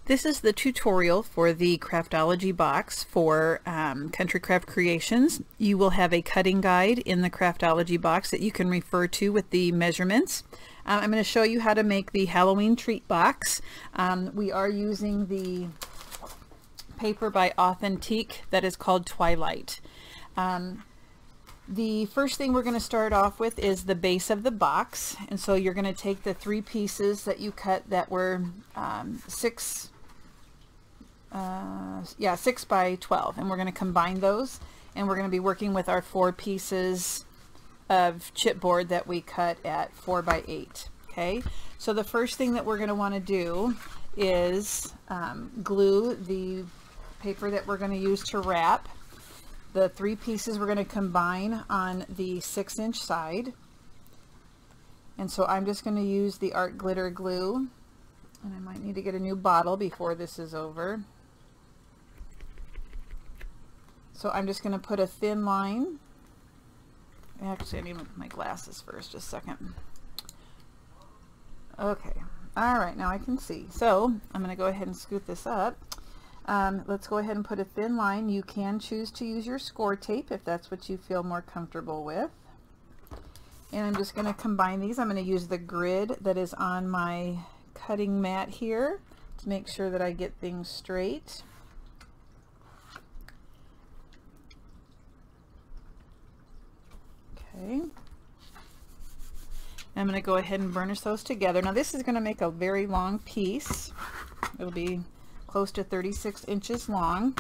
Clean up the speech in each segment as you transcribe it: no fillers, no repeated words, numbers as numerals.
This is the tutorial for the Craftology box for Country Craft Creations. You will have a cutting guide in the Craftology box that you can refer to with the measurements. I'm going to show you how to make the Halloween treat box. We are using the paper by Authentique that is called Twilight. The first thing we're going to start off with is the base of the box, and so you're going to take the 3 pieces that you cut that were 6 by 12, and we're going to combine those, and we're going to be working with our 4 pieces of chipboard that we cut at 4 by 8. Okay, so the first thing that we're going to want to do is glue the paper that we're going to use to wrap. The 3 pieces we're going to combine on the 6-inch side, and so I'm just going to use the art glitter glue, and I might need to get a new bottle before this is over. So I'm just going to put a thin line. Actually, I need my glasses first, just a second. Okay, all right, now I can see. So I'm going to go ahead and scoot this up. Let's go ahead and put a thin line. You can choose to use your score tape if that's what you feel more comfortable with. And I'm just going to combine these. I'm going to use the grid that is on my cutting mat here to make sure that I get things straight. Okay. I'm going to go ahead and burnish those together. Now this is going to make a very long piece. It'll be close to 36 inches long,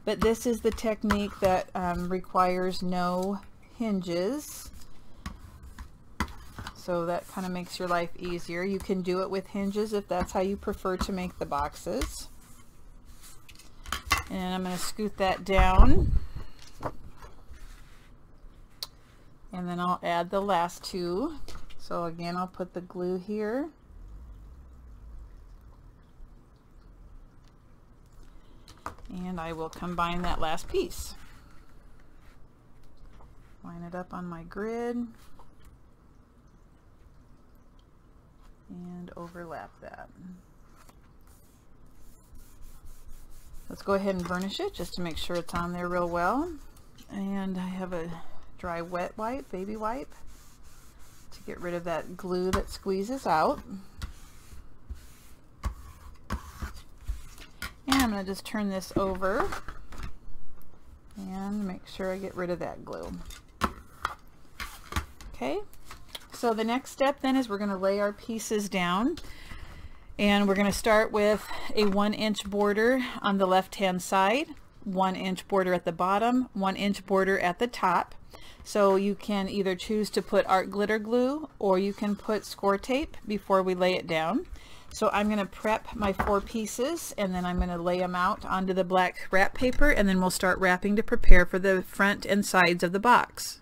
but this is the technique that requires no hinges, so that kind of makes your life easier. You can do it with hinges if that's how you prefer to make the boxes. And I'm going to scoot that down, and then I'll add the last 2. So again, I'll put the glue here. And I will combine that last piece. Line it up on my grid and overlap that. Let's go ahead and burnish it just to make sure it's on there real well. And I have a dry wet wipe, baby wipe, to get rid of that glue that squeezes out. And I'm going to just turn this over and make sure I get rid of that glue. Okay, so the next step then is we're going to lay our pieces down, and we're going to start with a 1-inch border on the left hand side, 1-inch border at the bottom, 1-inch border at the top. So you can either choose to put art glitter glue or you can put score tape before we lay it down. So I'm going to prep my 4 pieces, and then I'm going to lay them out onto the black wrap paper, and then we'll start wrapping to prepare for the front and sides of the box.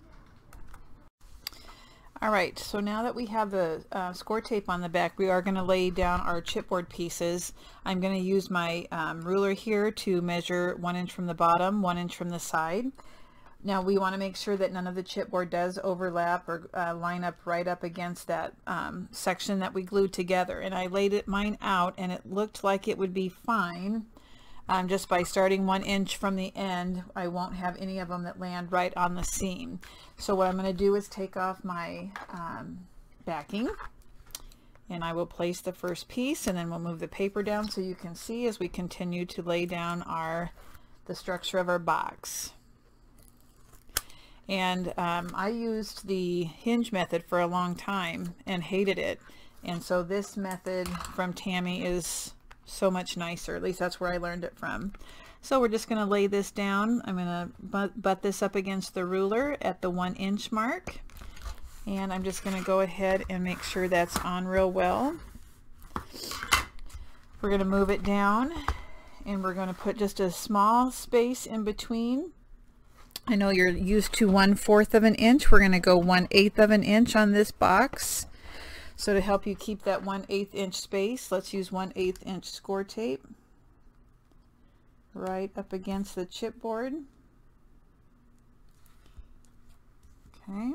Alright, so now that we have the score tape on the back, we are going to lay down our chipboard pieces. I'm going to use my ruler here to measure 1 inch from the bottom, 1 inch from the side. Now we want to make sure that none of the chipboard does overlap or line up right up against that section that we glued together. And I laid mine out, and it looked like it would be fine. Just by starting 1 inch from the end, I won't have any of them that land right on the seam. So what I'm going to do is take off my backing, and I will place the first piece, and then we'll move the paper down so you can see as we continue to lay down the structure of our box. And I used the hinge method for a long time and hated it, and so this method from Tammy is so much nicer. At least that's where I learned it from. So we're just going to lay this down. I'm going to butt this up against the ruler at the 1-inch mark, and I'm just going to go ahead and make sure that's on real well. We're going to move it down, and we're going to put just a small space in between. I know you're used to 1/4 of an inch. We're going to go 1/8 of an inch on this box. So to help you keep that 1/8 inch space, let's use 1/8 inch score tape right up against the chipboard. Okay.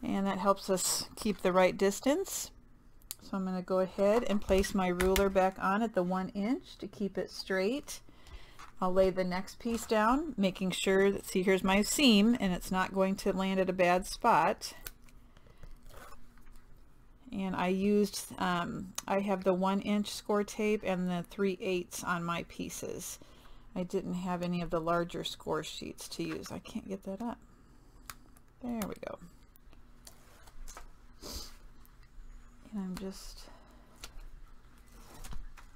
And that helps us keep the right distance. So I'm going to go ahead and place my ruler back on at the 1 inch to keep it straight. I'll lay the next piece down, making sure that, see, here's my seam and it's not going to land at a bad spot. And I used, I have the 1 inch score tape and the 3/8 on my pieces. I didn't have any of the larger score sheets to use. I can't get that up. There we go. And I'm just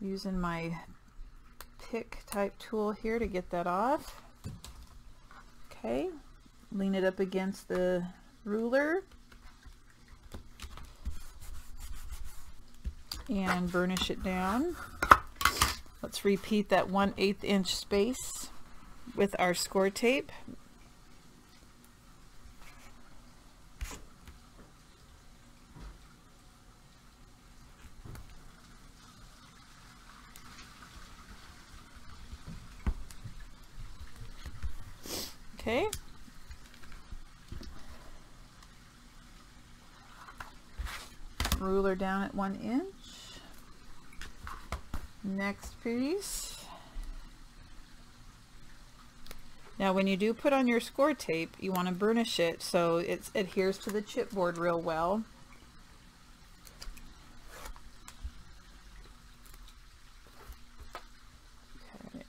using my pick type tool here to get that off. Okay, lean it up against the ruler and burnish it down. Let's repeat that 1/8 inch space with our score tape. Okay. Ruler down at 1 inch. Next piece. Now when you do put on your score tape, you want to burnish it so it adheres to the chipboard real well. Okay.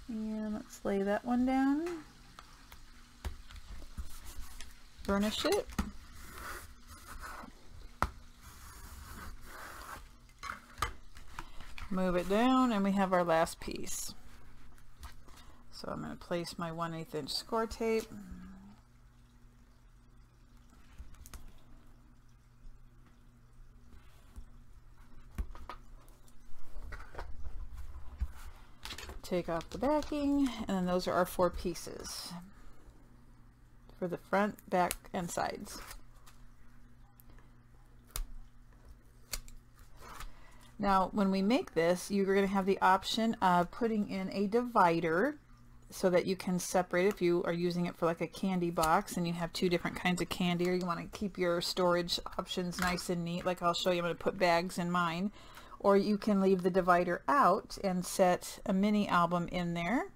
And let's lay that one down. Burnish it. Move it down and we have our last piece. So I'm going to place my 1/8 inch score tape. Take off the backing, and then those are our 4 pieces for the front, back, and sides. Now when we make this, you're going to have the option of putting in a divider so that you can separate if you are using it for like a candy box and you have 2 different kinds of candy, or you want to keep your storage options nice and neat, like I'll show you. I'm going to put bags in mine. Or you can leave the divider out and set a mini album in there.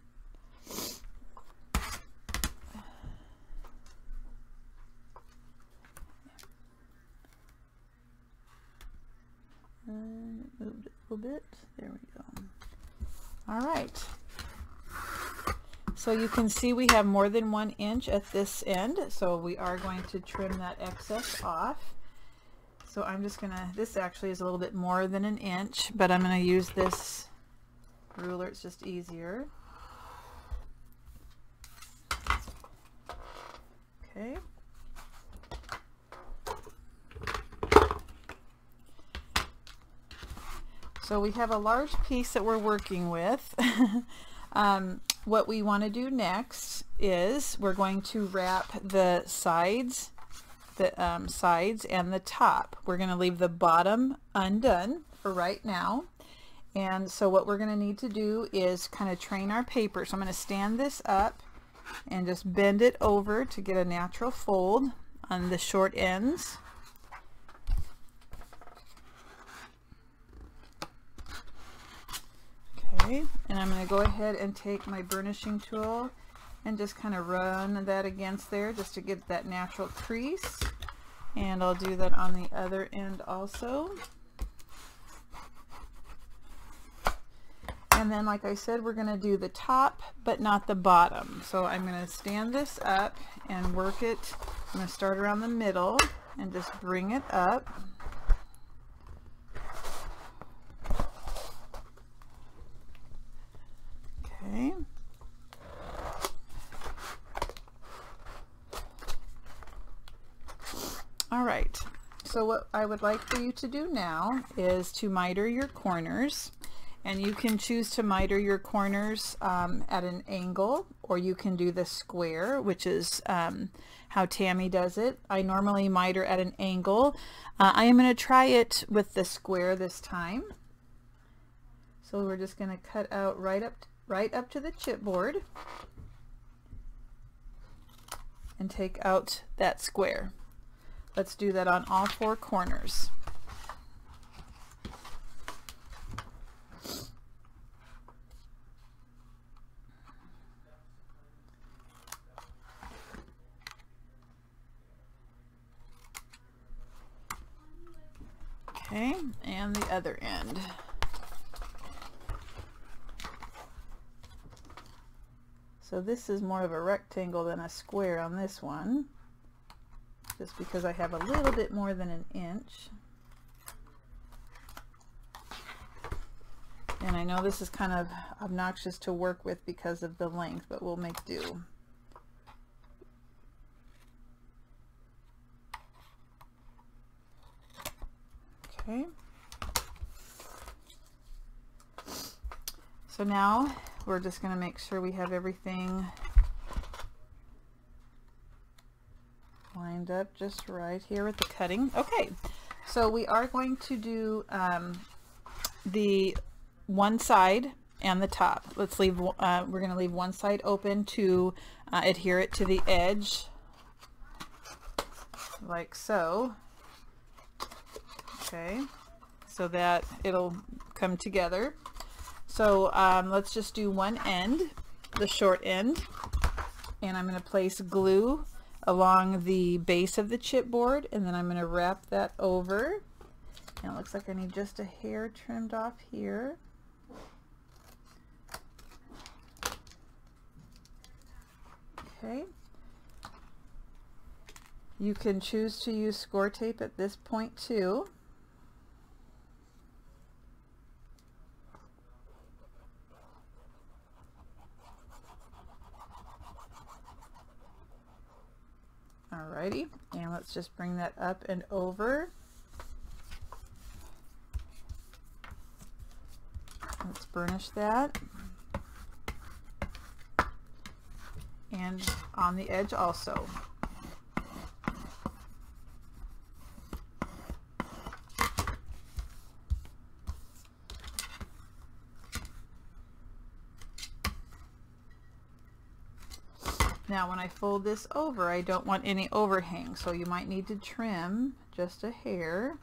Moved it a little bit. There we go. All right. So you can see we have more than 1 inch at this end, so we are going to trim that excess off. So I'm just gonna, this actually is a little bit more than 1 inch, but I'm gonna use this ruler, it's just easier. Okay. So we have a large piece that we're working with. What we want to do next is we're going to wrap the sides, and the top. We're going to leave the bottom undone for right now. And so what we're going to need to do is kind of train our paper. So I'm going to stand this up and just bend it over to get a natural fold on the short ends. Okay, and I'm going to go ahead and take my burnishing tool and just kind of run that against there just to get that natural crease. And I'll do that on the other end also. And then, like I said, we're going to do the top but not the bottom. So I'm going to stand this up and work it. I'm going to start around the middle and just bring it up. Okay. All right, so what I would like for you to do now is to miter your corners, and you can choose to miter your corners at an angle, or you can do the square, which is how Tammy does it. I normally miter at an angle. I am going to try it with the square this time. So we're just going to cut out right up to the chipboard. and take out that square. Let's do that on all 4 corners. Okay, and the other end. So this is more of a rectangle than a square on this one, just because I have a little bit more than an inch. And I know this is kind of obnoxious to work with because of the length, but we'll make do. Okay. So now we're just going to make sure we have everything lined up just right here with the cutting. Okay, so we are going to do the one side and the top. Let's leave, we're going to leave one side open to adhere it to the edge, like so. Okay, so that it'll come together. So let's just do one end, the short end, and I'm going to place glue along the base of the chipboard, and then I'm going to wrap that over. And it looks like I need just a hair trimmed off here. Okay. You can choose to use score tape at this point too. Alrighty, and let's just bring that up and over. Let's burnish that. And on the edge also. Now when I fold this over, I don't want any overhang, so you might need to trim just a hair.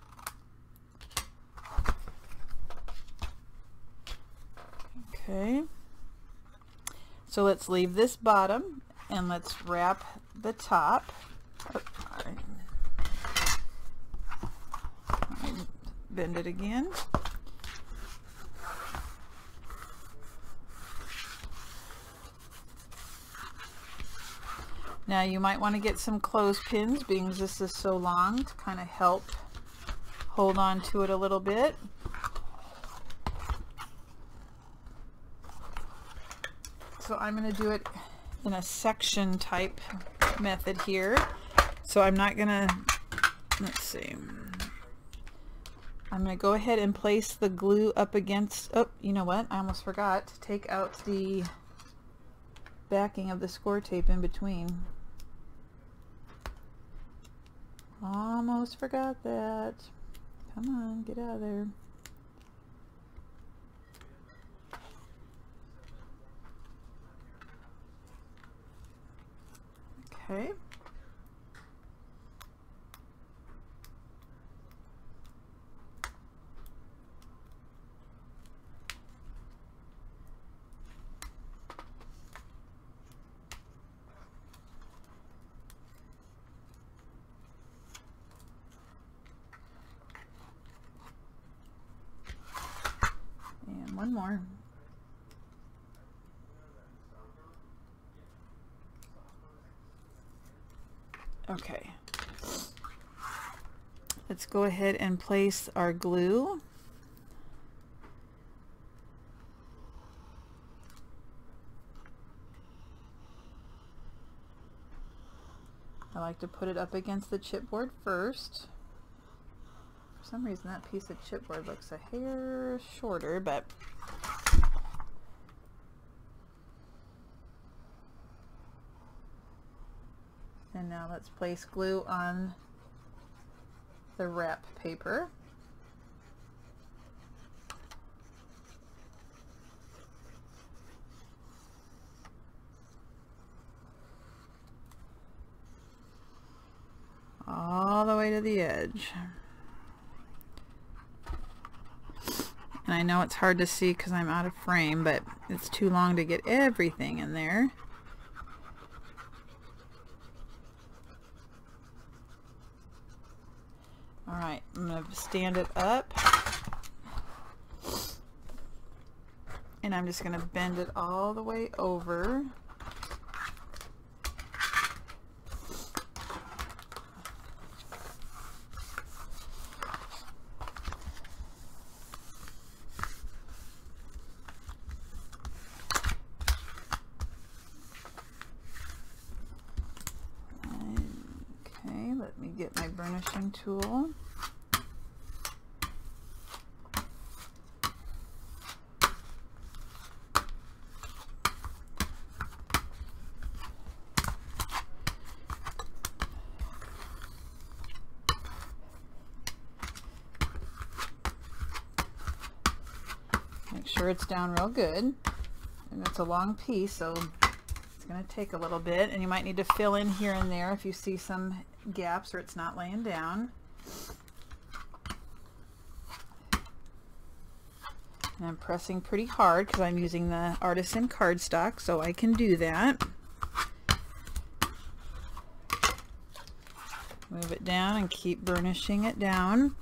Okay, so let's leave this bottom and let's wrap the top. Oh, bend it again. Now you might want to get some clothespins, being this is so long, to kind of help hold on to it a little bit. So I'm going to do it in a section type method here. So I'm not going to, let's see, I'm going to go ahead and place the glue up against, oh, you know what, I almost forgot to take out the backing of the score tape in between. Almost forgot that. Come on, get out of there. Okay. And one more. Okay, let's go ahead and place our glue. I like to put it up against the chipboard first. For some reason that piece of chipboard looks a hair shorter, but and now let's place glue on the wrap paper. edge. And I know it's hard to see because I'm out of frame, but it's too long to get everything in there. All right, I'm going to stand it up. And I'm just going to bend it all the way over. Okay, let me get my burnishing tool. Make sure it's down real good, and it's a long piece, so it's going to take a little bit, and you might need to fill in here and there if you see some gaps or it's not laying down. And I'm pressing pretty hard because I'm using the Artisan cardstock, so I can do that. Move it down and keep burnishing it down.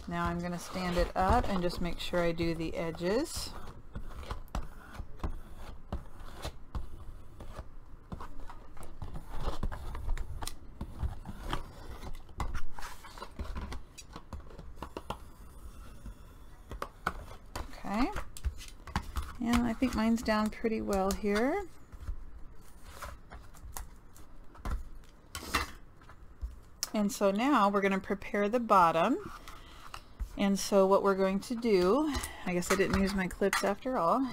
Now I'm going to stand it up and just make sure I do the edges. Okay, and I think mine's down pretty well here. And so now we're going to prepare the bottom. And so what we're going to do, I guess I didn't use my clips after all,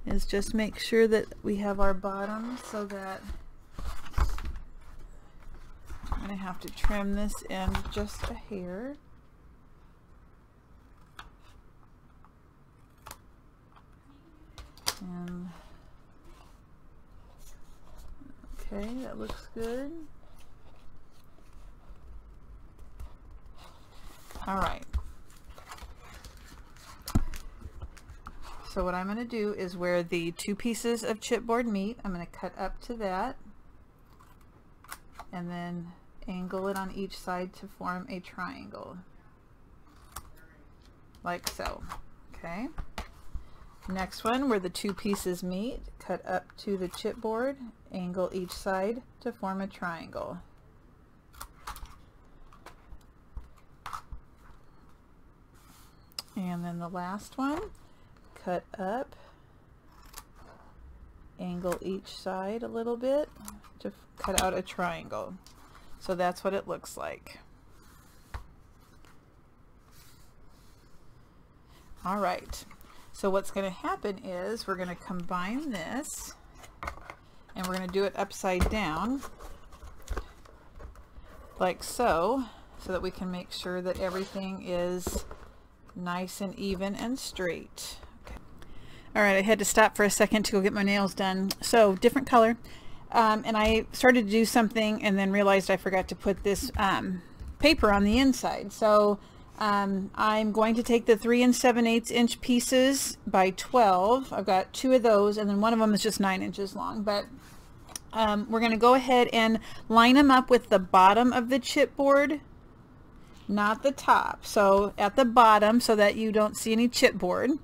is just make sure that we have our bottom so that I'm going to have to trim this end just a hair. And okay, that looks good. All right. So what I'm going to do is where the 2 pieces of chipboard meet, I'm going to cut up to that and then angle it on each side to form a triangle, like so. Okay. Next one, where the 2 pieces meet, cut up to the chipboard, angle each side to form a triangle. And then the last one, cut up, angle each side a little bit to cut out a triangle. So that's what it looks like. All right, so what's going to happen is we're going to combine this and we're going to do it upside down like so, so that we can make sure that everything is nice and even and straight. Okay. All right, I had to stop for a second to go get my nails done. So different color, and I started to do something and then realized I forgot to put this paper on the inside. So I'm going to take the 3 7/8 inch pieces by 12. I've got 2 of those, and then one of them is just 9 inches long, but we're going to go ahead and line them up with the bottom of the chipboard, not the top. So at the bottom, so that you don't see any chipboard,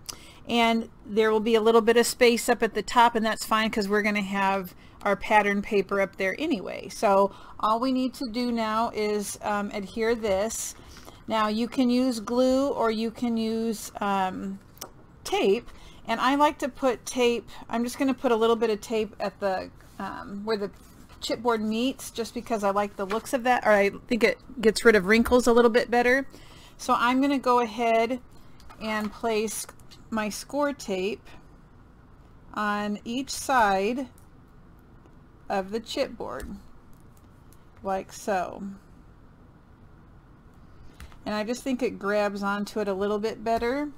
and there will be a little bit of space up at the top, and that's fine because we're going to have our pattern paper up there anyway. So all we need to do now is adhere this. Now you can use glue or you can use tape, and I like to put tape. I'm just going to put a little bit of tape at the where the chipboard meets, just because I like the looks of that, or I think it gets rid of wrinkles a little bit better. So I'm going to go ahead and place my score tape on each side of the chipboard like so, and I just think it grabs onto it a little bit better.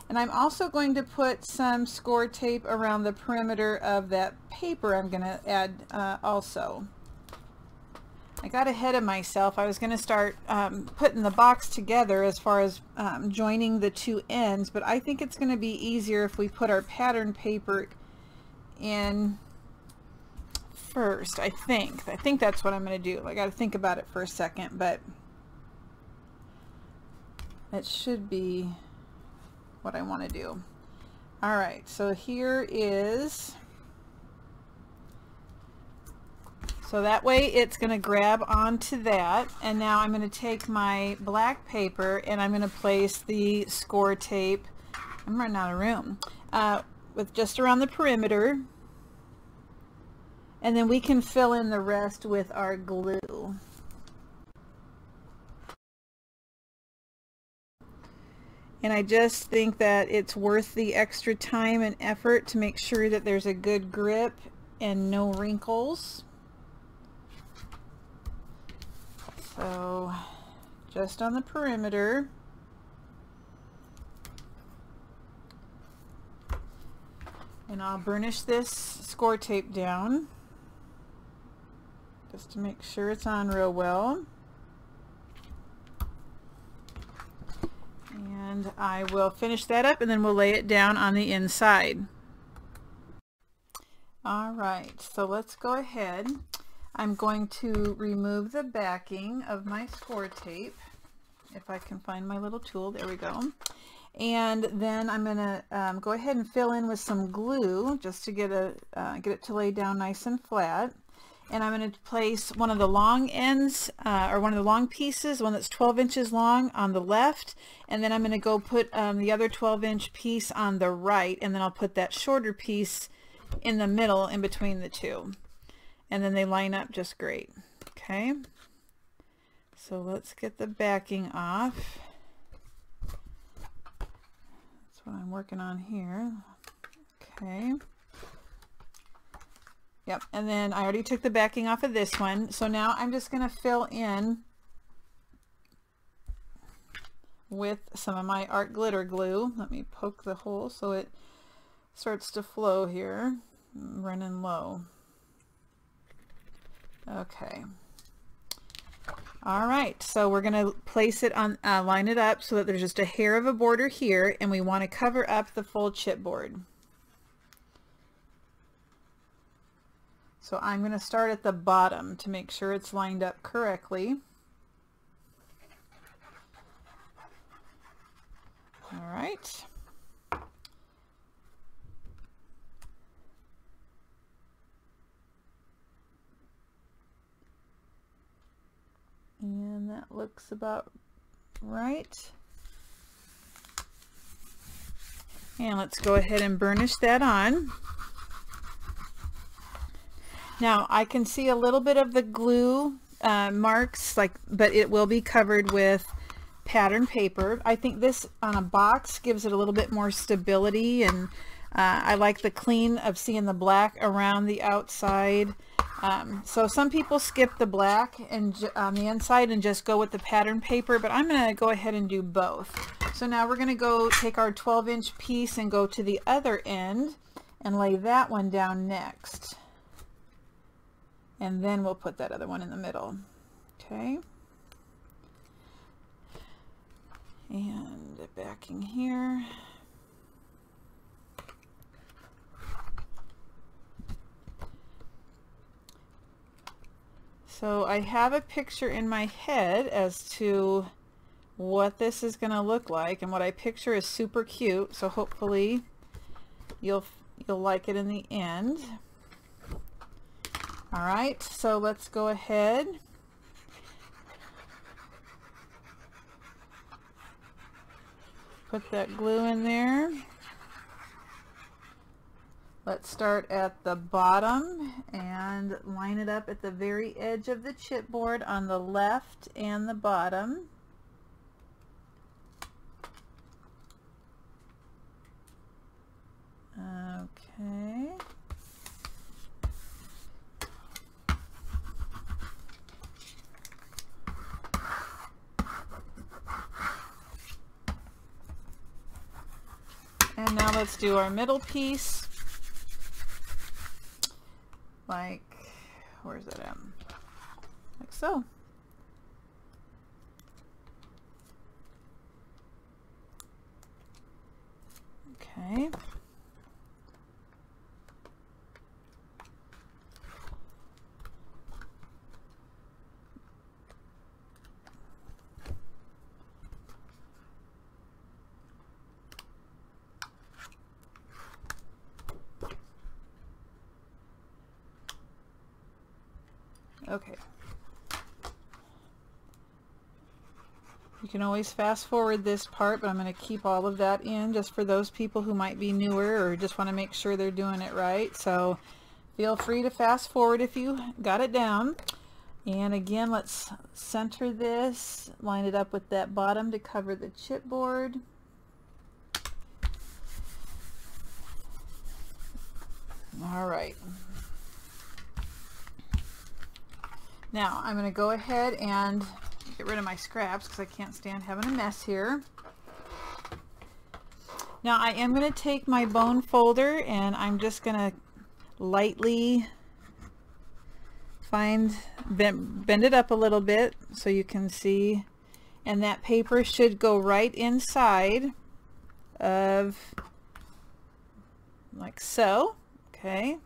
And I'm also going to put some score tape around the perimeter of that paper I'm going to add also. I got ahead of myself. I was going to start putting the box together as far as joining the two ends, but I think it's going to be easier if we put our pattern paper in first. I think that's what I'm going to do. I got to think about it for a second, but it should be what I want to do. All right, so here is, so that way it's going to grab onto that, and now I'm going to take my black paper and I'm going to place the score tape, I'm running out of room, with just around the perimeter, and then we can fill in the rest with our glue. And I just think that it's worth the extra time and effort to make sure that there's a good grip and no wrinkles. So just on the perimeter. And I'll burnish this score tape down just to make sure it's on real well. And I will finish that up and then we'll lay it down on the inside. All right, so let's go ahead. I'm going to remove the backing of my score tape. If I can find my little tool, there we go. And then I'm going to go ahead and fill in with some glue just to get it to lay down nice and flat. And I'm going to place one of the long ends, or one of the long pieces, one that's 12 inches long, on the left, and then I'm going to go put the other 12-inch piece on the right, and then I'll put that shorter piece in the middle in between the two. And then they line up just great. Okay, so let's get the backing off. That's what I'm working on here. Okay. Yep, and then I already took the backing off of this one. So now I'm just going to fill in with some of my art glitter glue. Let me poke the hole so it starts to flow here. I'm running low. Okay. All right, so we're going to place it on, line it up so that there's just a hair of a border here, and we want to cover up the full chipboard. So I'm going to start at the bottom to make sure it's lined up correctly. All right. And that looks about right. And let's go ahead and burnish that on. Now I can see a little bit of the glue marks, but it will be covered with pattern paper. I think this on a box gives it a little bit more stability, and I like the clean of seeing the black around the outside. So some people skip the black and on the inside and just go with the pattern paper, but I'm going to go ahead and do both. So now we're going to go take our 12-inch piece and go to the other end and lay that one down next. And then we'll put that other one in the middle. Okay. And the backing here. So I have a picture in my head as to what this is going to look like, and what I picture is super cute, so hopefully you'll like it in the end. All right, so let's go ahead. Put that glue in there. Let's start at the bottom and line it up at the very edge of the chipboard on the left and the bottom. Okay. let's do our middle piece. Like, where's it at? Like so. Okay. Okay. You can always fast forward this part, but I'm going to keep all of that in just for those people who might be newer or just want to make sure they're doing it right. So feel free to fast forward if you got it down. And again, let's center this, line it up with that bottom to cover the chipboard. All right. Now I'm going to go ahead and get rid of my scraps because I can't stand having a mess here. Now I am going to take my bone folder and I'm just going to lightly bend it up a little bit so you can see, and that paper should go right inside of, like so. Okay.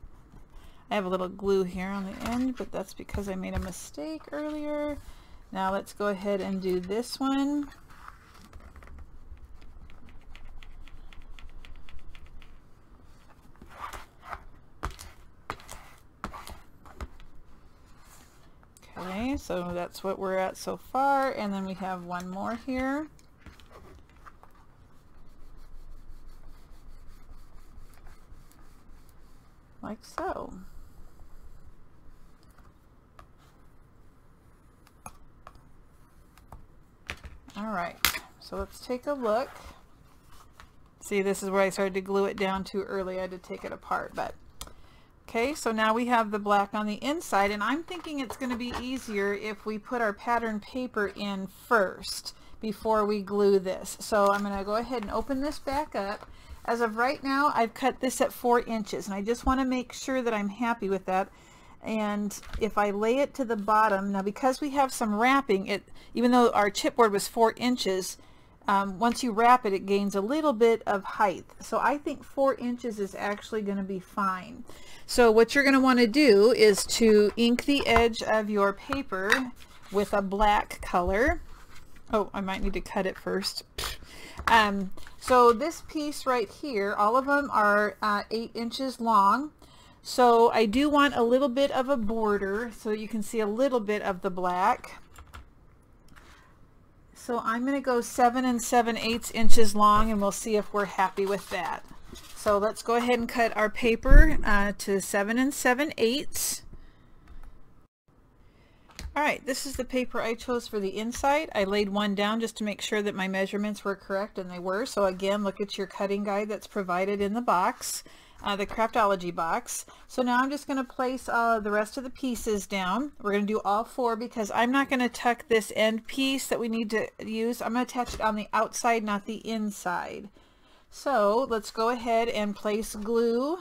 I have a little glue here on the end, but that's because I made a mistake earlier. Now let's go ahead and do this one. Okay, so that's what we're at so far, and then we have one more here. Like so. All right, so let's take a look. See, this is where I started to glue it down too early. I had to take it apart, but okay, so now we have the black on the inside, and I'm thinking it's going to be easier if we put our pattern paper in first before we glue this. So I'm going to go ahead and open this back up. As of right now, I've cut this at 4 inches, and I just want to make sure that I'm happy with that. And if I lay it to the bottom, now because we have some wrapping, even though our chipboard was 4 inches, once you wrap it, it gains a little bit of height. So I think 4 inches is actually going to be fine. So what you're going to want to do is to ink the edge of your paper with a black color. Oh, I might need to cut it first. So this piece right here, all of them are 8 inches long. So I do want a little bit of a border so you can see a little bit of the black. So I'm going to go 7 7/8 inches long, and we'll see if we're happy with that. So let's go ahead and cut our paper to 7 7/8. All right, this is the paper I chose for the inside. I laid one down just to make sure that my measurements were correct, and they were. So again, look at your cutting guide that's provided in the box. The Craftology box. So now I'm just going to place the rest of the pieces down. We're going to do all 4 because I'm not going to tuck this end piece that we need to use. I'm going to attach it on the outside, not the inside. So let's go ahead and place glue,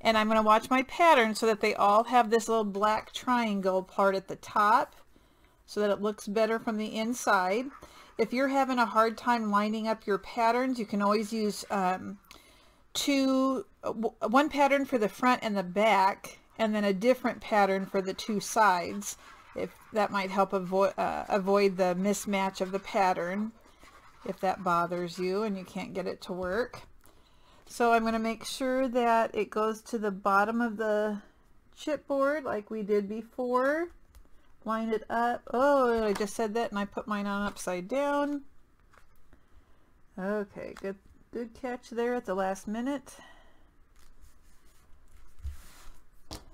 and I'm going to watch my pattern so that they all have this little black triangle part at the top so that it looks better from the inside. If you're having a hard time lining up your patterns, you can always use one pattern for the front and the back, and then a different pattern for the 2 sides, if that might help avoid the mismatch of the pattern, if that bothers you and you can't get it to work. So I'm going to make sure that it goes to the bottom of the chipboard like we did before. Line it up. Oh, I just said that and I put mine on upside down. Okay, good catch there at the last minute.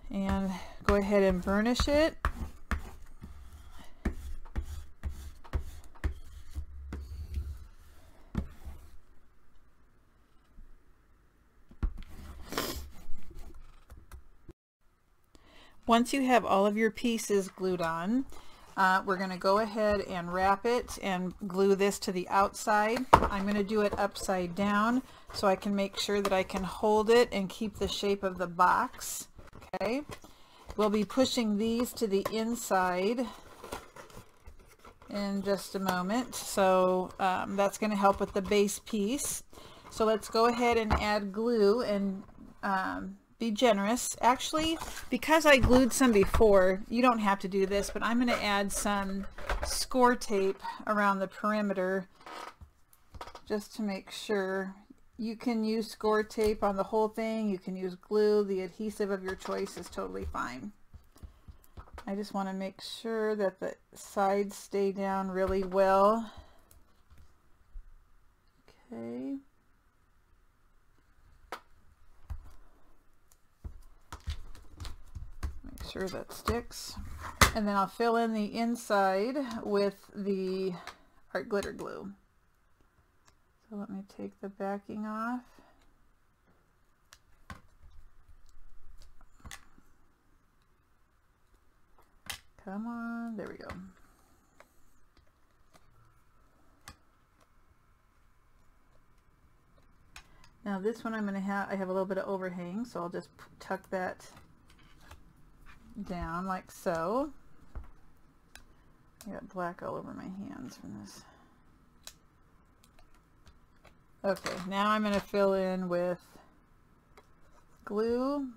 And go ahead and burnish it. Once you have all of your pieces glued on, we're going to go ahead and wrap it and glue this to the outside. I'm going to do it upside down so I can make sure that I can hold it and keep the shape of the box. Okay, we'll be pushing these to the inside in just a moment, so that's going to help with the base piece. So let's go ahead and add glue and be generous. Actually, because I glued some before, you don't have to do this, but I'm going to add some score tape around the perimeter just to make sure. You can use score tape on the whole thing, you can use glue, the adhesive of your choice is totally fine. I just want to make sure that the sides stay down really well. Okay. Make sure that sticks. And then I'll fill in the inside with the art glitter glue. So let me take the backing off. Come on, there we go. Now this one I have a little bit of overhang, so I'll just tuck that down like so. I got black all over my hands from this. Okay, now I'm going to fill in with glue.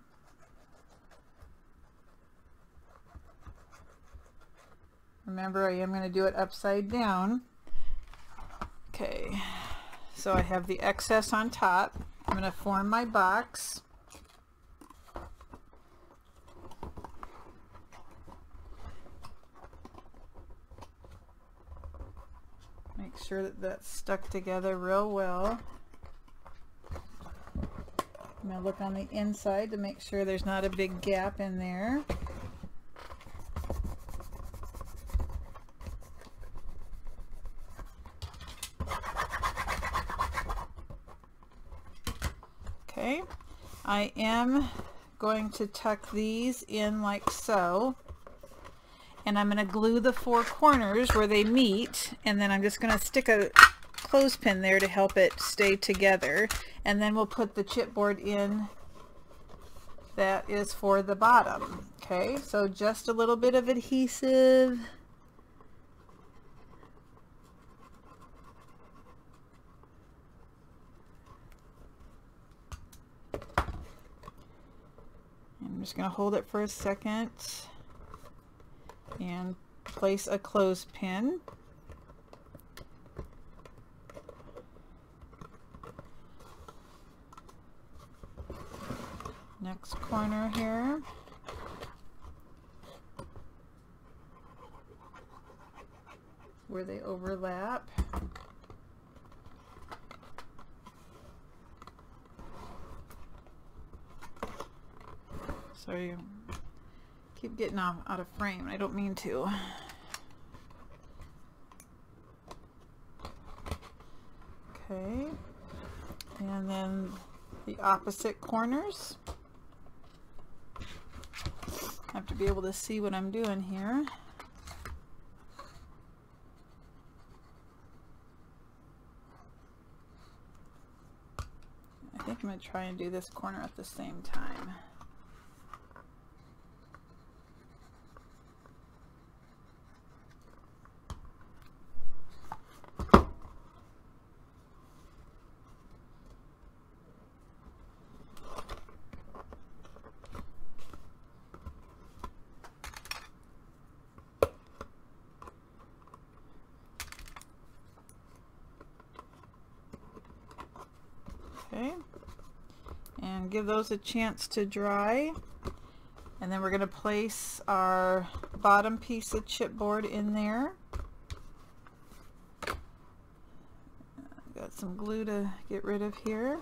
Remember, I am going to do it upside down. Okay, so I have the excess on top. I'm going to form my box. Make sure that that's stuck together real well. I'm going to look on the inside to make sure there's not a big gap in there. Okay, I am going to tuck these in like so. And I'm going to glue the four corners where they meet, and then I'm just going to stick a clothespin there to help it stay together, and then we'll put the chipboard in that is for the bottom. Okay, so just a little bit of adhesive. I'm just going to hold it for a second and place a clothespin. Next corner here. Where they overlap. So you keep getting out of frame. I don't mean to. Okay, and then the opposite corners. I have to be able to see what I'm doing here. I think I'm going to try and do this corner at the same time. Okay, and give those a chance to dry, and then we're going to place our bottom piece of chipboard in there. Got some glue to get rid of here.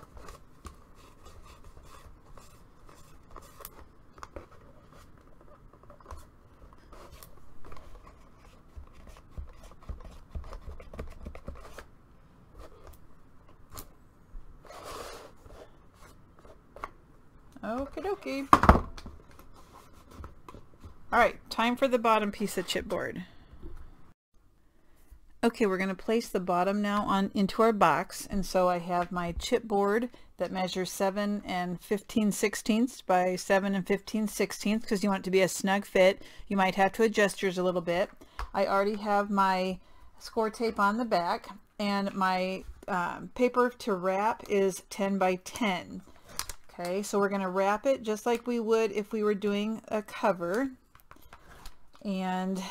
Okie dokie. Alright, time for the bottom piece of chipboard. Okay, we're going to place the bottom now on into our box, and so I have my chipboard that measures 7 15/16 by 7 15/16 because you want it to be a snug fit. You might have to adjust yours a little bit. I already have my score tape on the back, and my paper to wrap is 10 by 10. Okay, so we're going to wrap it just like we would if we were doing a cover. And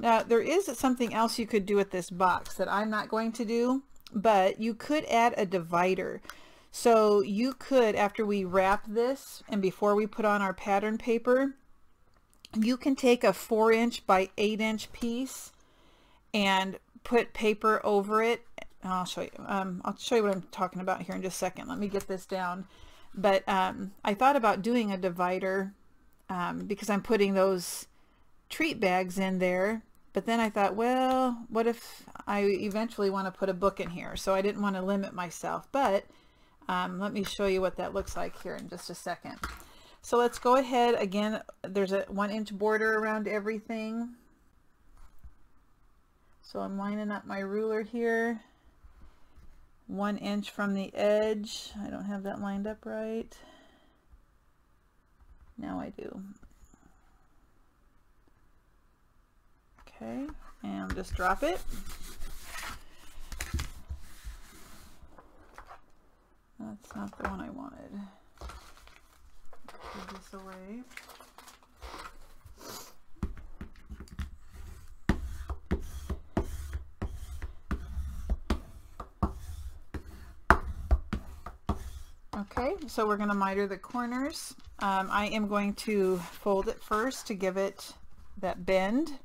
now there is something else you could do with this box that I'm not going to do, but you could add a divider. So you could, after we wrap this and before we put on our pattern paper, you can take a 4" by 8" piece and put paper over it. I'll show you. I'll show you what I'm talking about here in just a second. Let me get this down. But I thought about doing a divider because I'm putting those treat bags in there, but then I thought, well, what if I eventually want to put a book in here? So I didn't want to limit myself, but let me show you what that looks like here in just a second. So let's go ahead again. There's a 1" border around everything, so I'm lining up my ruler here, 1" from the edge. I don't have that lined up right. Now I do. Okay, and just drop it. That's not the one I wanted. Put this away. Okay, so we're going to miter the corners. I am going to fold it first to give it that bend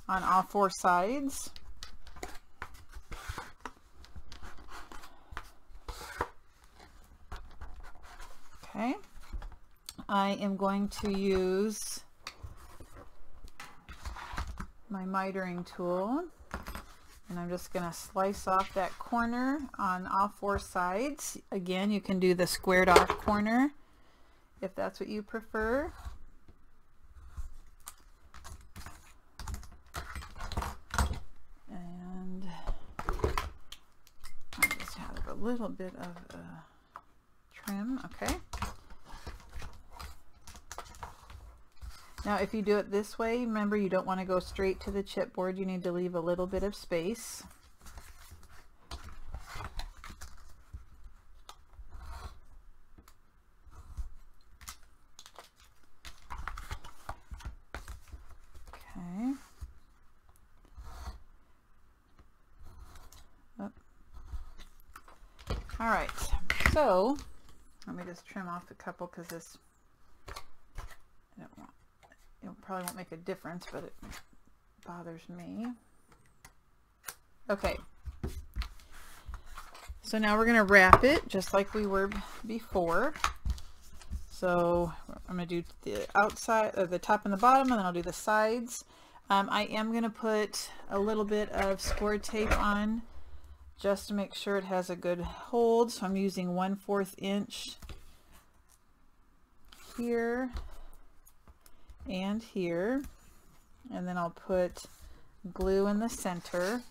on all 4 sides. Okay, I am going to use my mitering tool, and I'm just going to slice off that corner on all 4 sides. Again, you can do the squared off corner if that's what you prefer. A little bit of trim. Okay, now if you do it this way, remember you don't want to go straight to the chipboard. You need to leave a little bit of space. Okay. All right, so let me just trim off a couple because this, I don't want, it probably won't make a difference, but it bothers me. Okay, so now we're going to wrap it just like we were before. So I'm going to do the outside, the top and the bottom, and then I'll do the sides. I am going to put a little bit of score tape on just to make sure it has a good hold. So I'm using 1/4 inch here and here, and then I'll put glue in the center,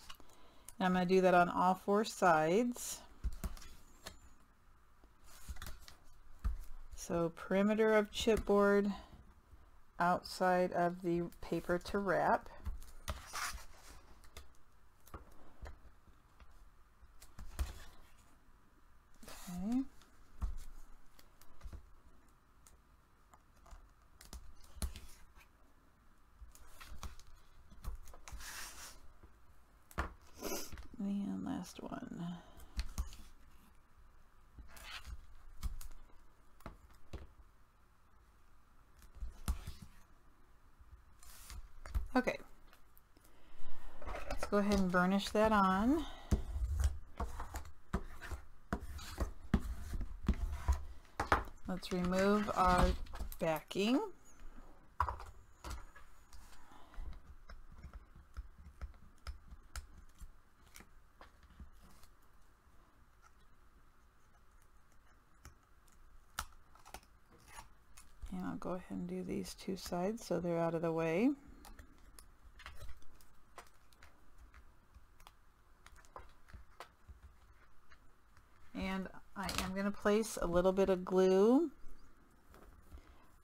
and I'm going to do that on all 4 sides. So perimeter of chipboard, outside of the paper to wrap. Okay. And last one. Okay. Let's go ahead and burnish that on. Let's remove our backing. And I'll go ahead and do these 2 sides so they're out of the way. place a little bit of glue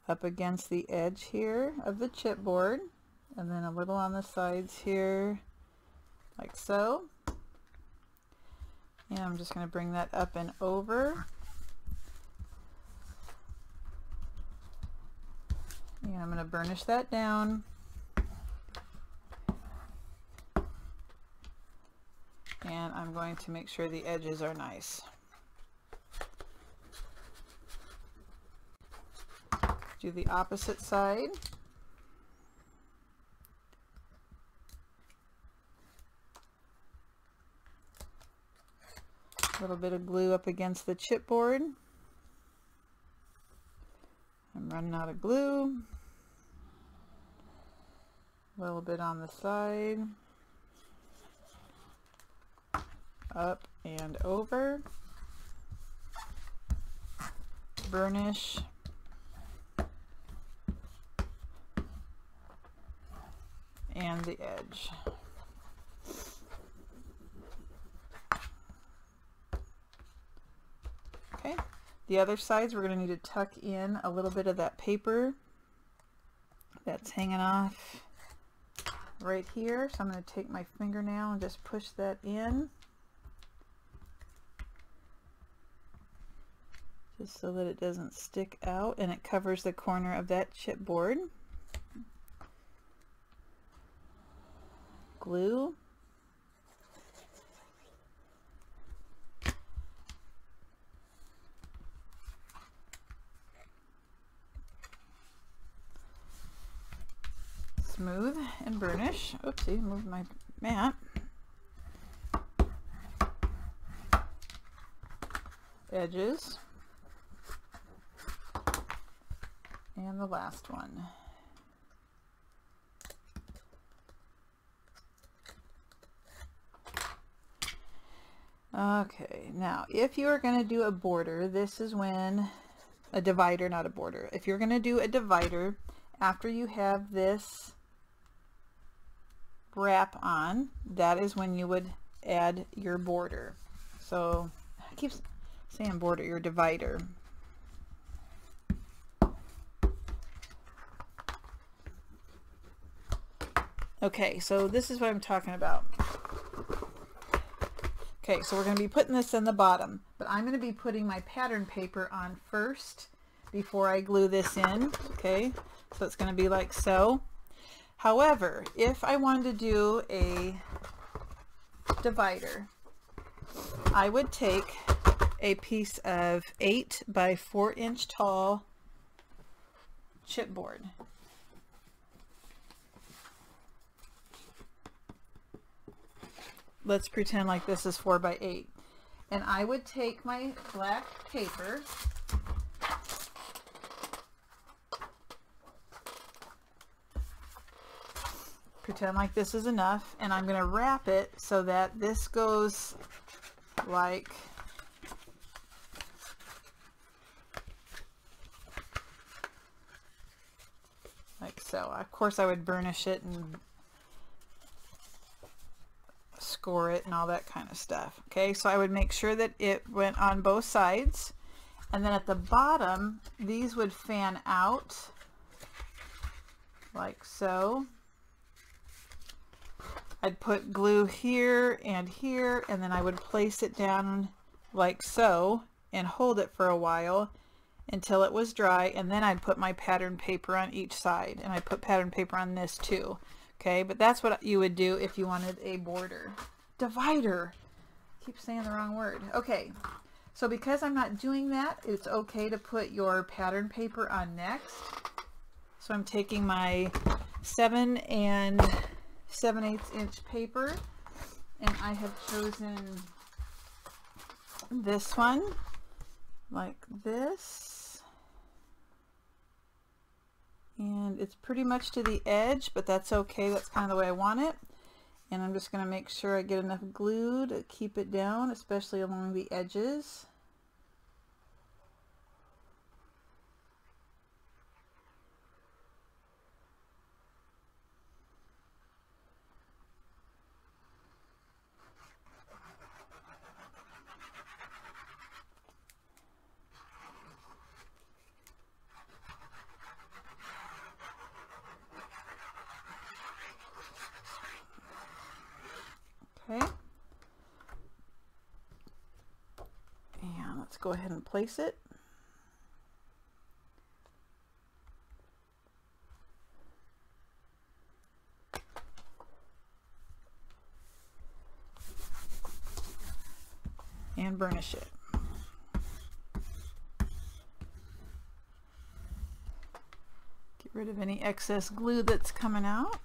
up against the edge here of the chipboard, and then a little on the sides here, like so. And I'm just going to bring that up and over. And I'm going to burnish that down. And I'm going to make sure the edges are nice. Do the opposite side. A little bit of glue up against the chipboard. I'm running out of glue. A little bit on the side. Up and over. Burnish. And the edge. Okay, the other sides we're going to need to tuck in a little bit of that paper that's hanging off right here. So I'm going to take my fingernail and just push that in, just so that it doesn't stick out and it covers the corner of that chipboard. Glue. Smooth and burnish. Oopsie, moved my mat. Edges. And the last one. Okay, now if you are going to do a border, this is when a divider, not a border. If you're going to do a divider, after you have this wrap on, that is when you would add your border. So I keep saying border, your divider. Okay, so this is what I'm talking about. Okay, so we're going to be putting this in the bottom, but I'm going to be putting my pattern paper on first before I glue this in. Okay, so it's going to be like so. However, if I wanted to do a divider, I would take a piece of 8 by 4 inch tall chipboard. Let's pretend like this is 4 by 8. And I would take my black paper, pretend like this is enough, and I'm going to wrap it so that this goes like so. Of course I would burnish it and score it and all that kind of stuff. Okay, so I would make sure that it went on both sides, and then at the bottom these would fan out like so. I'd put glue here, and then I would place it down like so and hold it for a while until it was dry, and then I'd put my pattern paper on each side, and I put pattern paper on this too. Okay, but that's what you would do if you wanted a border. Divider. I keep saying the wrong word. Okay, so because I'm not doing that, it's okay to put your pattern paper on next. So I'm taking my 7 7/8 inch paper, and I have chosen this one like this, and it's pretty much to the edge, but that's okay. That's kind of the way I want it. And I'm just going to make sure I get enough glue to keep it down, especially along the edges. go ahead and place it. And burnish it. Get rid of any excess glue that's coming out.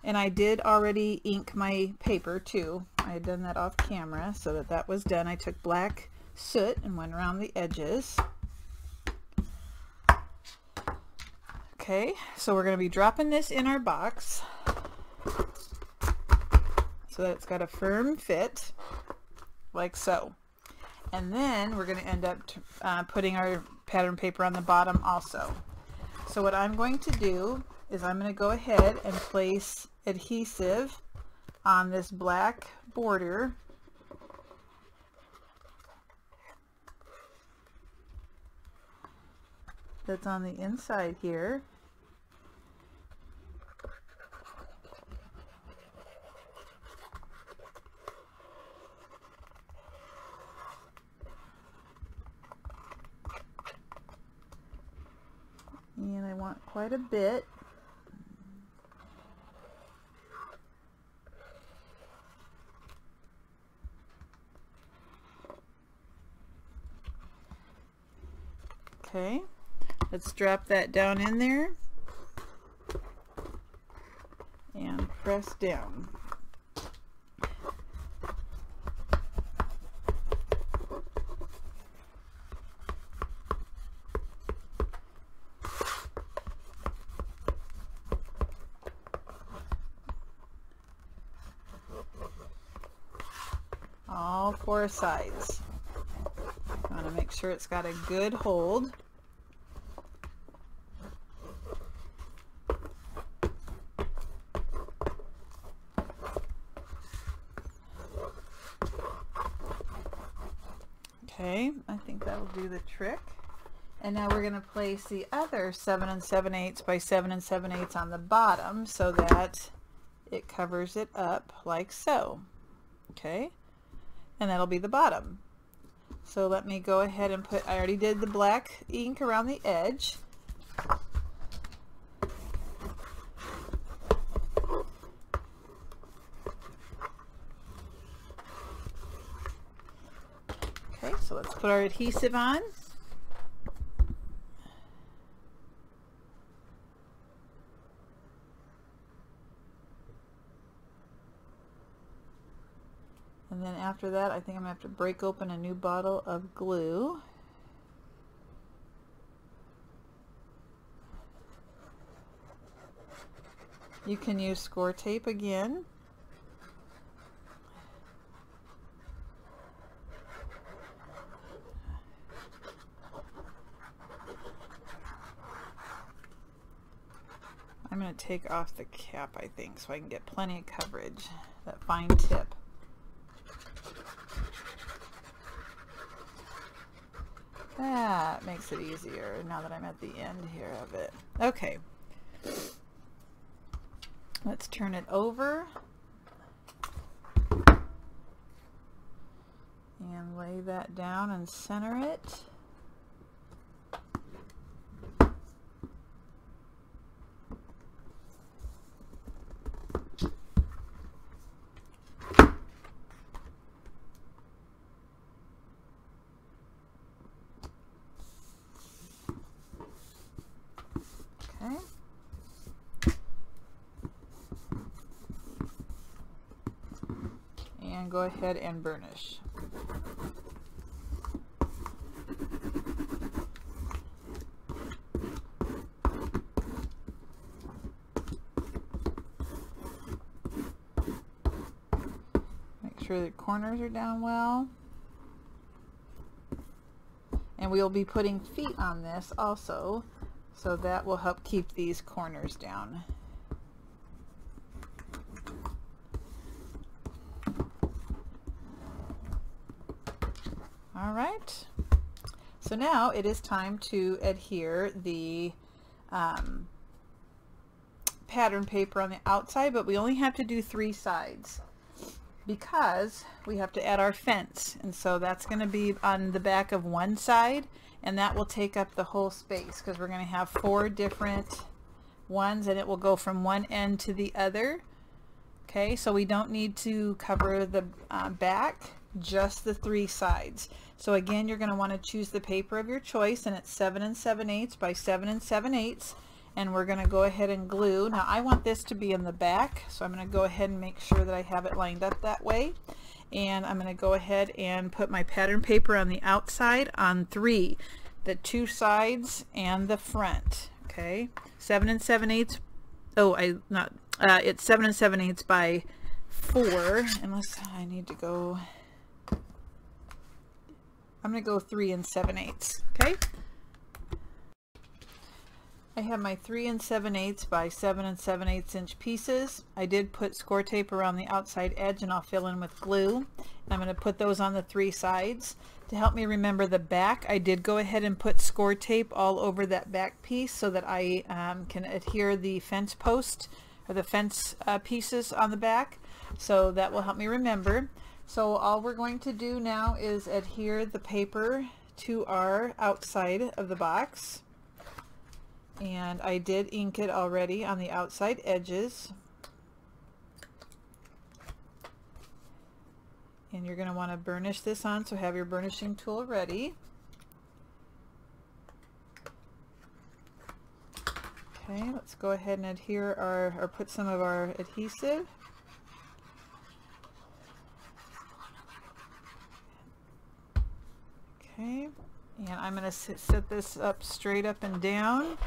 And I did already ink my paper too. I had done that off camera so that that was done. I took black soot and went around the edges. Okay, so we're going to be dropping this in our box so that it's got a firm fit, like so. And then we're going to end up putting our pattern paper on the bottom also. So what I'm going to do is I'm going to go ahead and place adhesive on this black border. That's on the inside here. And I want quite a bit. Okay, let's drop that down in there and press down. All four sides. I want to make sure it's got a good hold. Okay, I think that'll do the trick. And now we're going to place the other 7 7/8 by 7 7/8 on the bottom so that it covers it up like so. Okay, and that'll be the bottom. So let me go ahead and put, I already did the black ink around the edge. Okay, so let's put our adhesive on. And then after that, I think I'm going to have to break open a new bottle of glue. You can use score tape again. I'm going to take off the cap, I think, so I can get plenty of coverage, that fine tip. That makes it easier now that I'm at the end here of it. Okay, let's turn it over and lay that down and center it. And go ahead and burnish. Make sure the corners are down well. And we'll be putting feet on this also, so that will help keep these corners down. All right, so now it is time to adhere the pattern paper on the outside, but we only have to do 3 sides. because we have to add our fence, and so that's going to be on the back of one side, and that will take up the whole space because we're going to have 4 different ones, and it will go from one end to the other. Okay, so we don't need to cover the back, just the 3 sides. So again, you're going to want to choose the paper of your choice, and it's 7 7/8 by 7 7/8, and we're going to go ahead and glue. Now I want this to be in the back, so I'm going to go ahead and make sure that I have it lined up that way, and I'm going to go ahead and put my pattern paper on the outside on 3, the 2 sides and the front. Okay, 7 7/8. It's 7 7/8 by 4, unless I need to go, I'm going to go 3 7/8. Okay, I have my 3 7/8 by 7 7/8 inch pieces. I did put score tape around the outside edge, and I'll fill in with glue. And I'm going to put those on the 3 sides. To help me remember the back, I did go ahead and put score tape all over that back piece so that I can adhere the fence post or the fence pieces on the back. So that will help me remember. So all we're going to do now is adhere the paper to our outside of the box. And I did ink it already on the outside edges. And you're going to want to burnish this on, so have your burnishing tool ready. Okay, let's go ahead and adhere or put some of our adhesive. Okay, and I'm going to set this up straight up and down.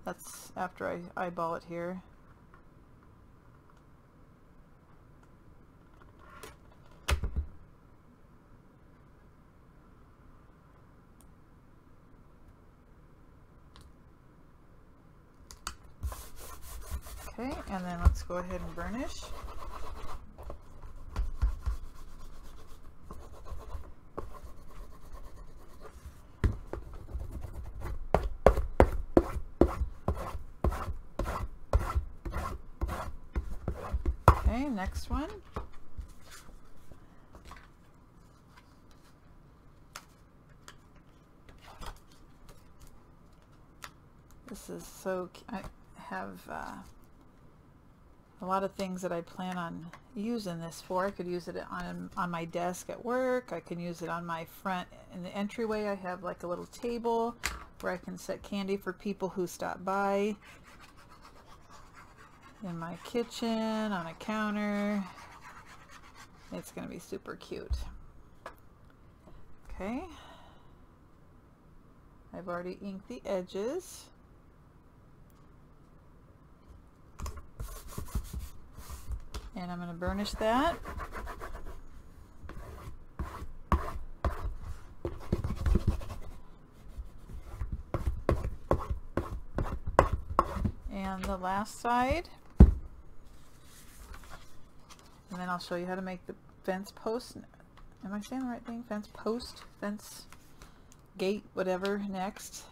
That's after I eyeball it here. Okay, and then let's go ahead and burnish. Okay, next one. This is so, I have a lot of things that I plan on using this for. I could use it on my desk at work. I can use it on my front in the entryway. I have like a little table where I can set candy for people who stop by. In my kitchen, on a counter. It's going to be super cute. Okay. I've already inked the edges. And I'm going to burnish that. And the last side. And then I'll show you how to make the fence post. Am I saying the right thing? Fence post, fence gate, whatever, next.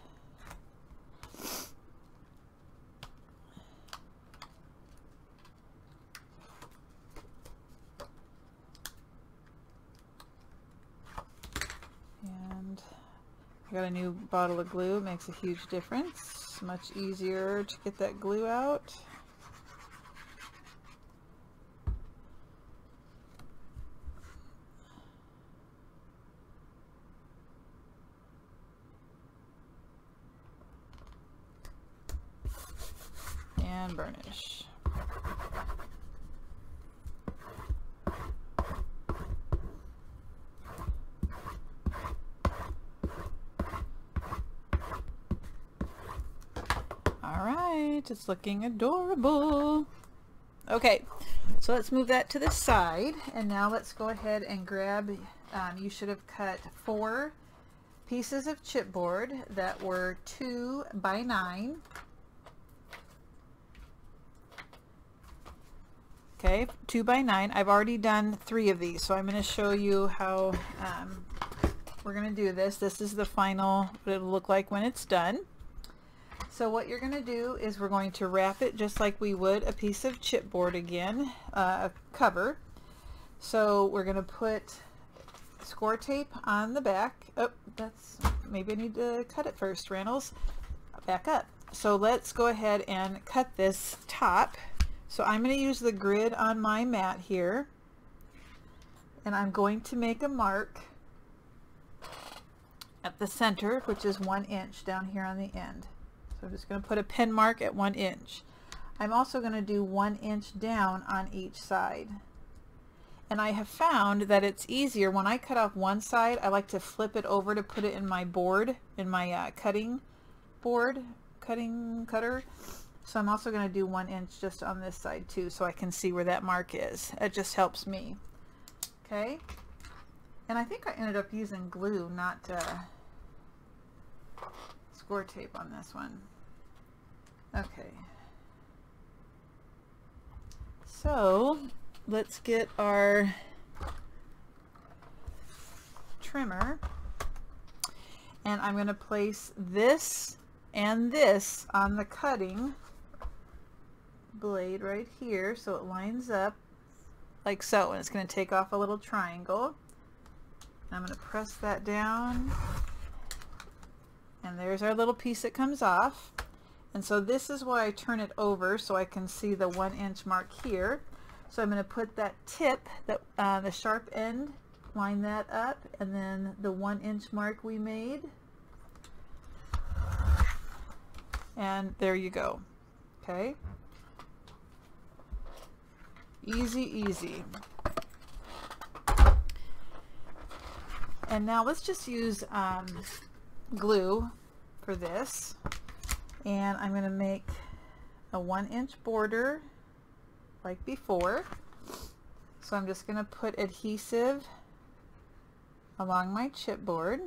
And I got a new bottle of glue. It makes a huge difference. Much easier to get that glue out. And burnish. Alright, it's looking adorable. Okay, so let's move that to the side, and now let's go ahead and grab, you should have cut 4 pieces of chipboard that were 2 by 9. Okay, 2 by 9. I've already done 3 of these, so I'm going to show you how we're going to do this. This is the final, what it'll look like when it's done. So what you're going to do is we're going to wrap it just like we would a piece of chipboard again, a cover. So we're going to put score tape on the back. Oh, maybe I need to cut it first, Randalls. Back up. So let's go ahead and cut this top. So I'm going to use the grid on my mat here, and I'm going to make a mark at the center, which is 1 inch down here on the end. So I'm just going to put a pin mark at 1 inch. I'm also going to do 1 inch down on each side. And I have found that it's easier when I cut off one side. I like to flip it over to put it in my board, in my cutting cutter. So I'm also going to do 1 inch just on this side too, so I can see where that mark is. It just helps me. Okay. And I think I ended up using glue, not score tape on this one. Okay. So let's get our trimmer, and I'm going to place this and this on the cutting blade right here so it lines up like so, and it's going to take off a little triangle. I'm going to press that down, and there's our little piece that comes off. And so this is why I turn it over, so I can see the 1 inch mark here. So I'm going to put that tip, the sharp end, line that up, and then the 1 inch mark we made. And there you go. Okay. Easy, easy. And now let's just use glue for this. And I'm going to make a 1 inch border like before. So I'm just going to put adhesive along my chipboard.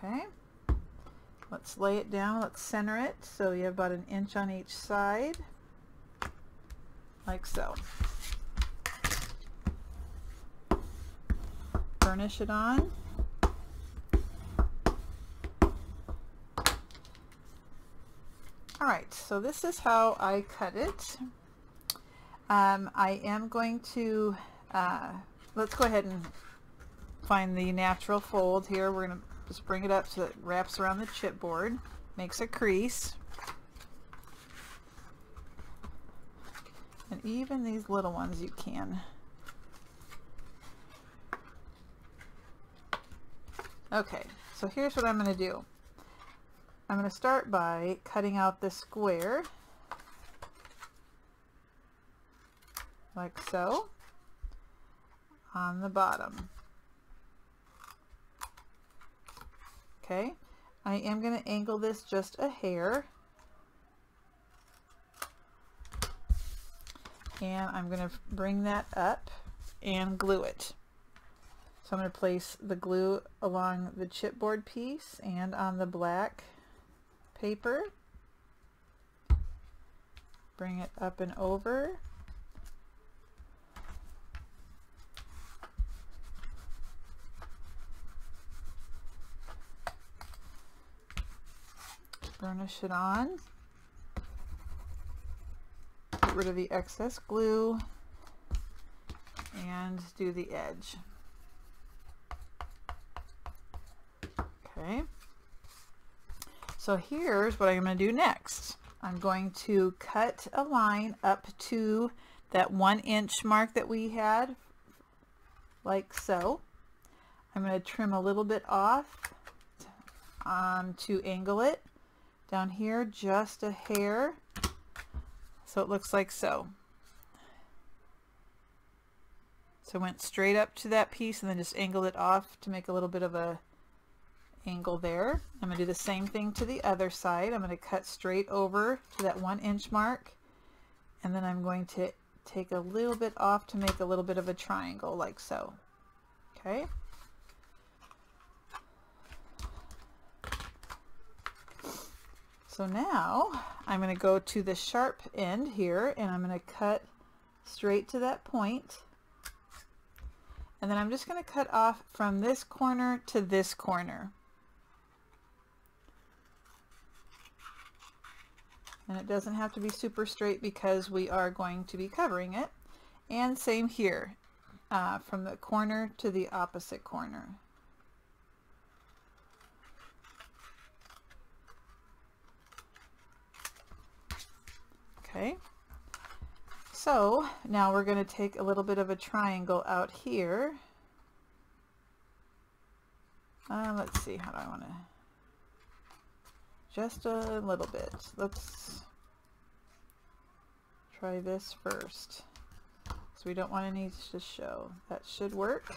Okay. Let's lay it down. Let's center it so you have about 1 inch on each side, like so. Burnish it on. Alright, so this is how I cut it. I am going to, let's go ahead and find the natural fold here. We're going to just bring it up so it wraps around the chipboard, makes a crease. And even these little ones you can. Okay, so here's what I'm going to do. I'm going to start by cutting out the square, like so, on the bottom. Okay, I am going to angle this just a hair, and I'm going to bring that up and glue it. So I'm going to place the glue along the chipboard piece and on the black paper. Bring it up and over. Burnish it on. Get rid of the excess glue and do the edge. Okay. So here's what I'm going to do next. I'm going to cut a line up to that 1 inch mark that we had, like so. I'm going to trim a little bit off to angle it down here just a hair, so it looks like so. So I went straight up to that piece and then just angled it off to make a little bit of a angle there. I'm going to do the same thing to the other side. I'm going to cut straight over to that 1 inch mark, and then I'm going to take a little bit off to make a little bit of a triangle like so. Okay. So now I'm going to go to the sharp end here, and I'm going to cut straight to that point. And then I'm just going to cut off from this corner to this corner. And it doesn't have to be super straight because we are going to be covering it. And same here, from the corner to the opposite corner. Okay, so now we're going to take a little bit of a triangle out here. Let's see, how do I want to, just a little bit. Let's try this first. So we don't want any to show. That should work.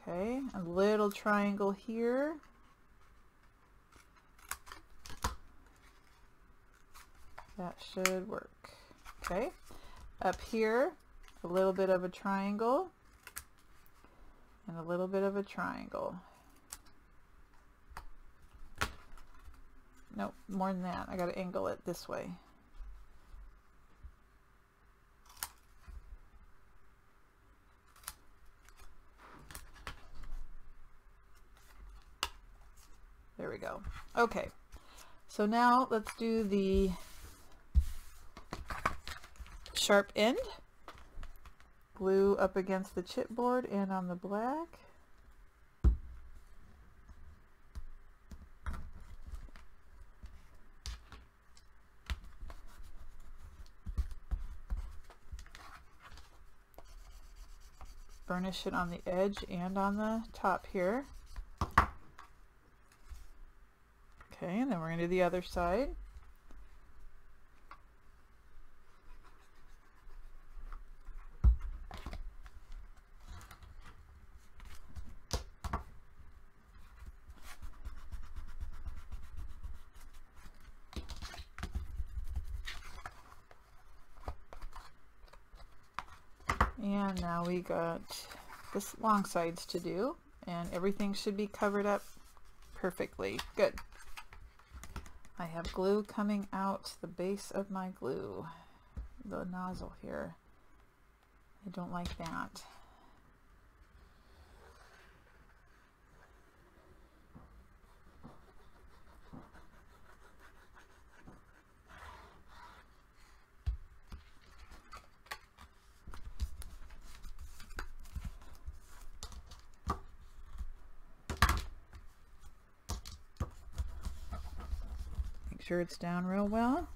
Okay, a little triangle here. That should work. Okay, up here, a little bit of a triangle and a little bit of a triangle. Nope, more than that. I got to angle it this way. There we go. Okay, so now let's do the sharp end. Glue up against the chipboard and on the black. Burnish it on the edge and on the top here. Okay, and then we're going to do the other side. And now we got this long sides to do, and everything should be covered up perfectly. Good. I have glue coming out the base of my glue, the nozzle here. I don't like that. Sure it's down real well.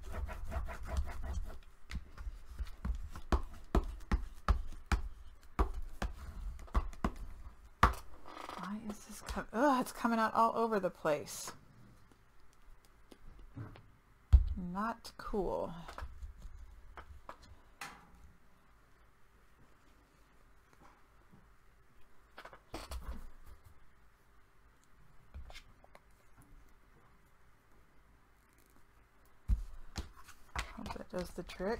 Why is this it's coming out all over the place. Not cool. That does the trick.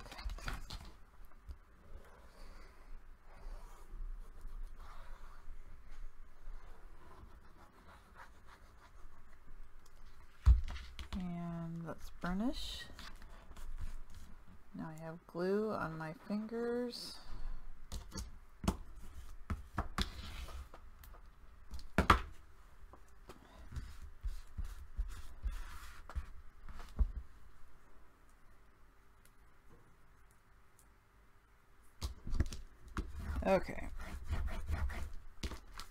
And let's burnish. Now I have glue on my fingers. Okay,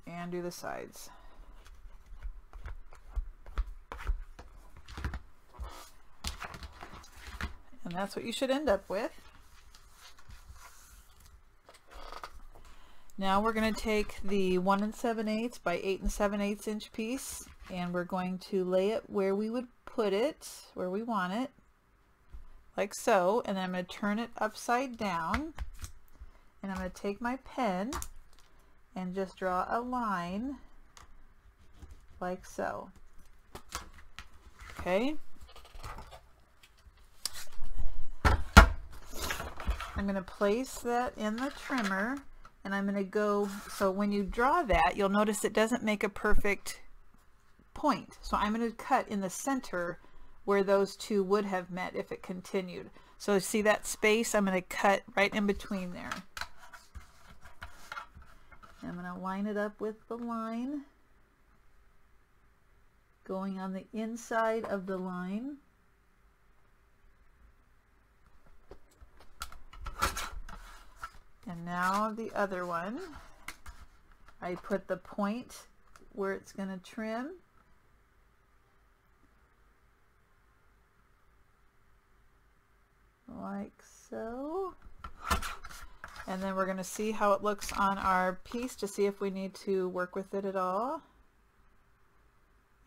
and do the sides. And that's what you should end up with. Now we're going to take the 1 7/8 by 8 7/8 inch piece, and we're going to lay it where we would put it, where we want it, like so, and then I'm going to turn it upside down. And I'm going to take my pen and just draw a line like so. Okay. I'm going to place that in the trimmer, and I'm going to go, so when you draw that, you'll notice it doesn't make a perfect point. So I'm going to cut in the center where those two would have met if it continued. So see that space? I'm going to cut right in between there. I'm going to line it up with the line going on the inside of the line. And now the other one, I put the point where it's going to trim. Like so. And then we're going to see how it looks on our piece to see if we need to work with it at all.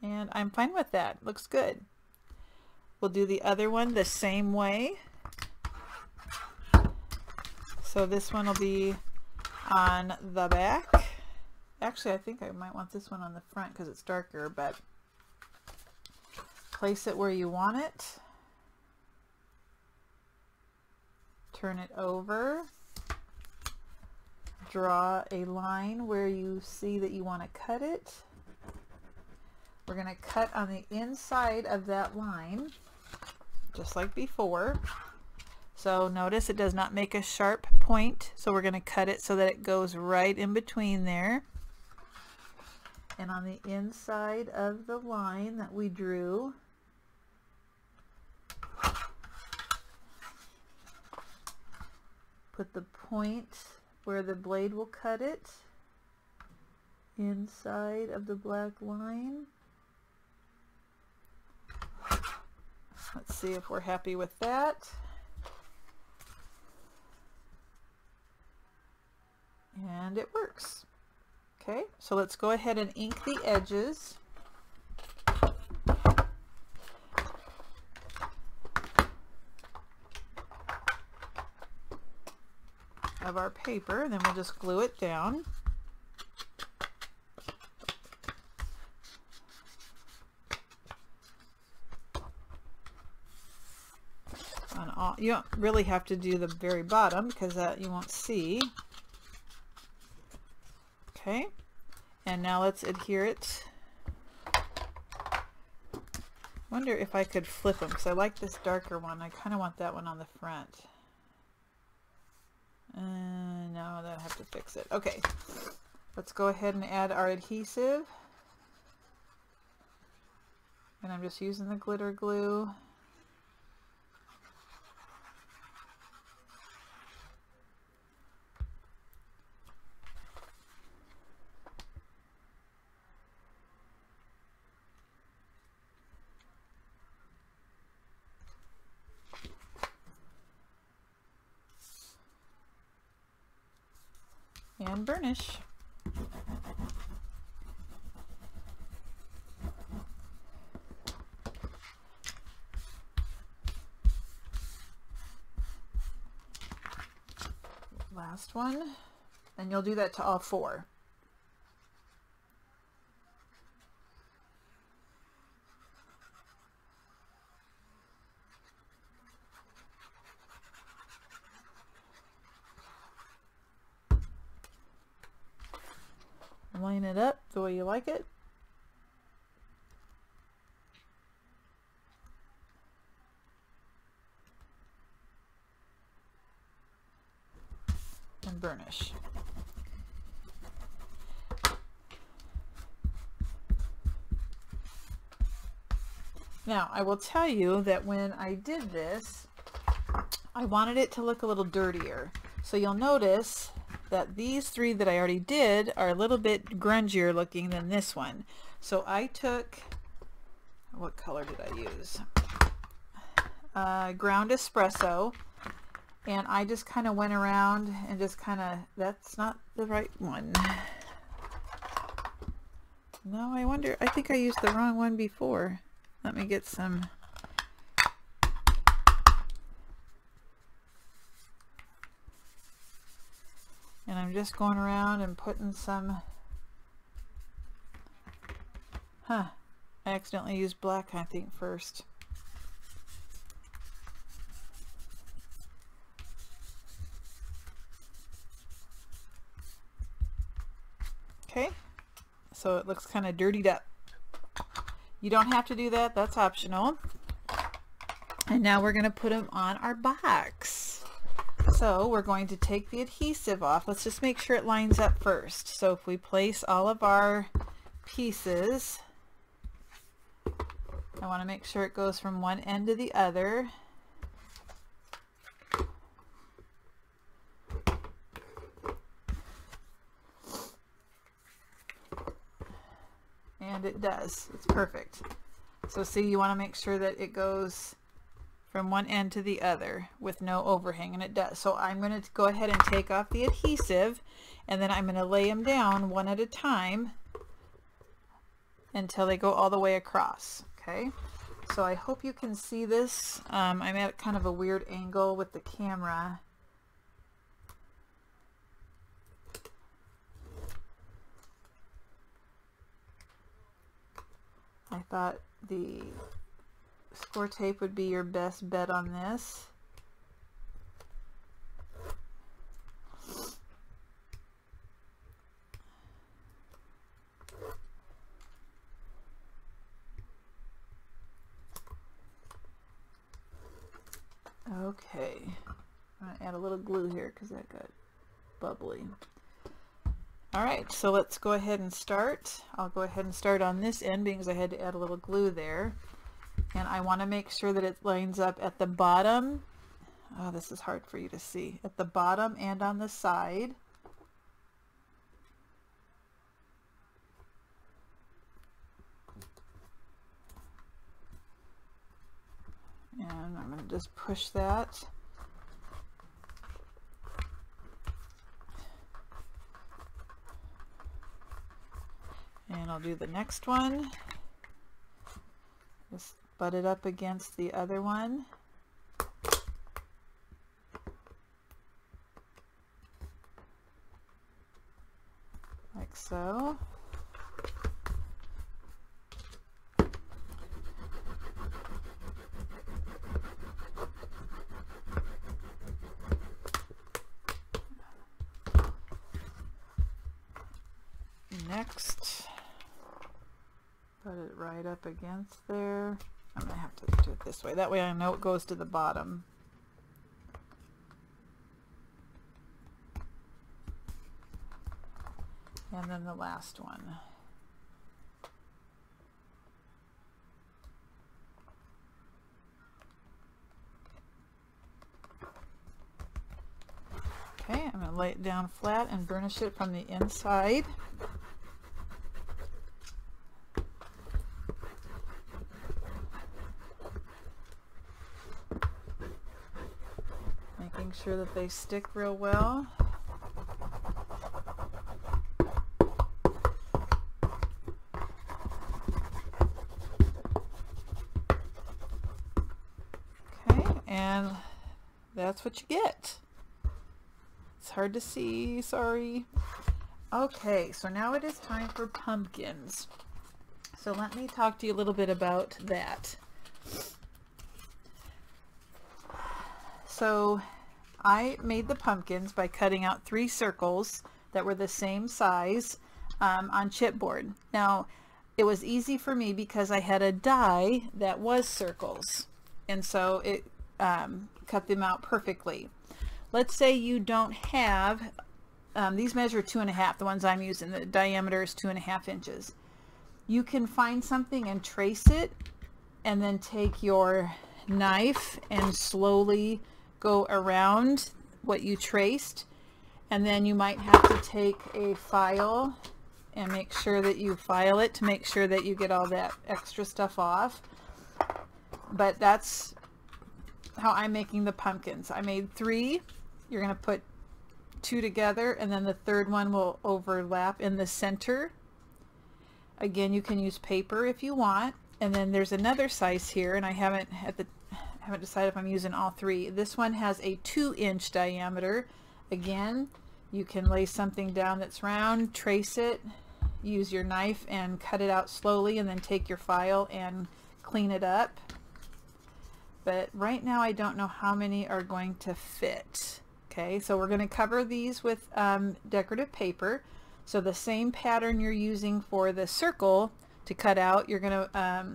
And I'm fine with that. Looks good. We'll do the other one the same way. So this one will be on the back. Actually, I think I might want this one on the front because it's darker, but place it where you want it. Turn it over. Draw a line where you see that you want to cut it. We're going to cut on the inside of that line, just like before. So notice it does not make a sharp point, so we're going to cut it so that it goes right in between there. And on the inside of the line that we drew, put the point where the blade will cut it, inside of the black line. Let's see if we're happy with that. And it works. Okay, so let's go ahead and ink the edges. Of our paper, and then we'll just glue it down. On all, you don't really have to do the very bottom because that you won't see. Okay, and now let's adhere it. Wonder if I could flip them because I like this darker one. I kind of want that one on the front. No, then I have to fix it. Okay, let's go ahead and add our adhesive. And I'm just using the glitter glue. And burnish. Last one, and you'll do that to all four. Line it up the way you like it. And burnish. Now, I will tell you that when I did this, I wanted it to look a little dirtier. So you'll notice that these three that I already did are a little bit grungier looking than this one. So I took, what color did I use? Ground espresso, and I just kind of went around and just kind of, that's not the right one. No, I wonder, I think I used the wrong one before. Let me get some. And I'm just going around and putting some, I accidentally used black, I think, first. Okay, so it looks kind of dirtied up. You don't have to do that, that's optional. And now we're going to put them on our box. So we're going to take the adhesive off. Let's just make sure it lines up first. So if we place all of our pieces, I want to make sure it goes from one end to the other. and it does. It's perfect. So see, you want to make sure that it goes from one end to the other with no overhang, and it does. So I'm going to go ahead and take off the adhesive, and then I'm going to lay them down one at a time until they go all the way across. Okay, so I hope you can see this. I'm at kind of a weird angle with the camera. I thought the score tape would be your best bet on this. Okay, I'm going to add a little glue here because that got bubbly. Alright, so let's go ahead and start. I'll go ahead and start on this end because I had to add a little glue there. And I want to make sure that it lines up at the bottom. Oh, this is hard for you to see. At the bottom and on the side. And I'm going to just push that. And I'll do the next one. Just butt it up against the other one. Like so. Next, put it right up against there. I'm going to have to do it this way. That way I know it goes to the bottom. And then the last one. Okay, I'm going to lay it down flat and burnish it from the inside. Making sure that they stick real well. Okay, and that's what you get. It's hard to see, sorry. Okay, so now it is time for pumpkins. So let me talk to you a little bit about that. So I made the pumpkins by cutting out 3 circles that were the same size on chipboard. Now it was easy for me because I had a die that was circles, and so it cut them out perfectly. Let's say you don't have, these measure 2.5, the ones I'm using, the diameter is 2.5 inches. You can find something and trace it, and then take your knife and slowly go around what you traced, and then you might have to take a file and make sure that you file it to make sure that you get all that extra stuff off. But that's how I'm making the pumpkins. I made 3. You're going to put 2 together, and then the third one will overlap in the center. Again, you can use paper if you want. And then there's another size here, and I haven't decided if I'm using all 3. This one has a 2-inch diameter. Again, you can lay something down that's round, trace it, use your knife and cut it out slowly, and then take your file and clean it up. But right now I don't know how many are going to fit. Okay, so we're going to cover these with decorative paper. So the same pattern you're using for the circle to cut out, you're going to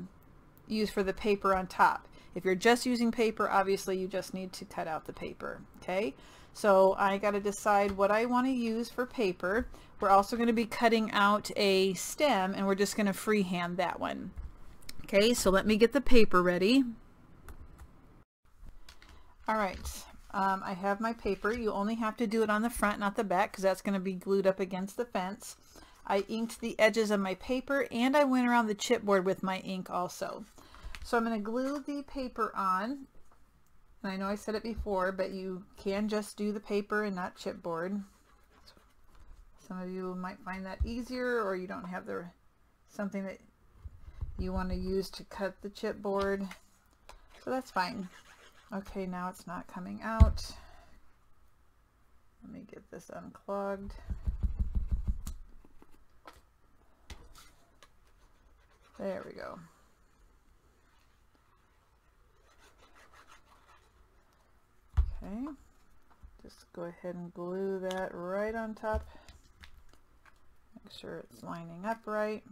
use for the paper on top. If you're just using paper, obviously you just need to cut out the paper. Okay, so I got to decide what I want to use for paper. We're also going to be cutting out a stem, and we're just going to freehand that one. Okay, so let me get the paper ready. All right, I have my paper. You only have to do it on the front, not the back, because that's going to be glued up against the fence. I inked the edges of my paper, and I went around the chipboard with my ink also. So I'm going to glue the paper on. And I know I said it before, but you can just do the paper and not chipboard. Some of you might find that easier, or you don't have something that you want to use to cut the chipboard. So that's fine. Okay, now it's not coming out. Let me get this unclogged. There we go. Okay, just go ahead and glue that right on top. Make sure it's lining up right.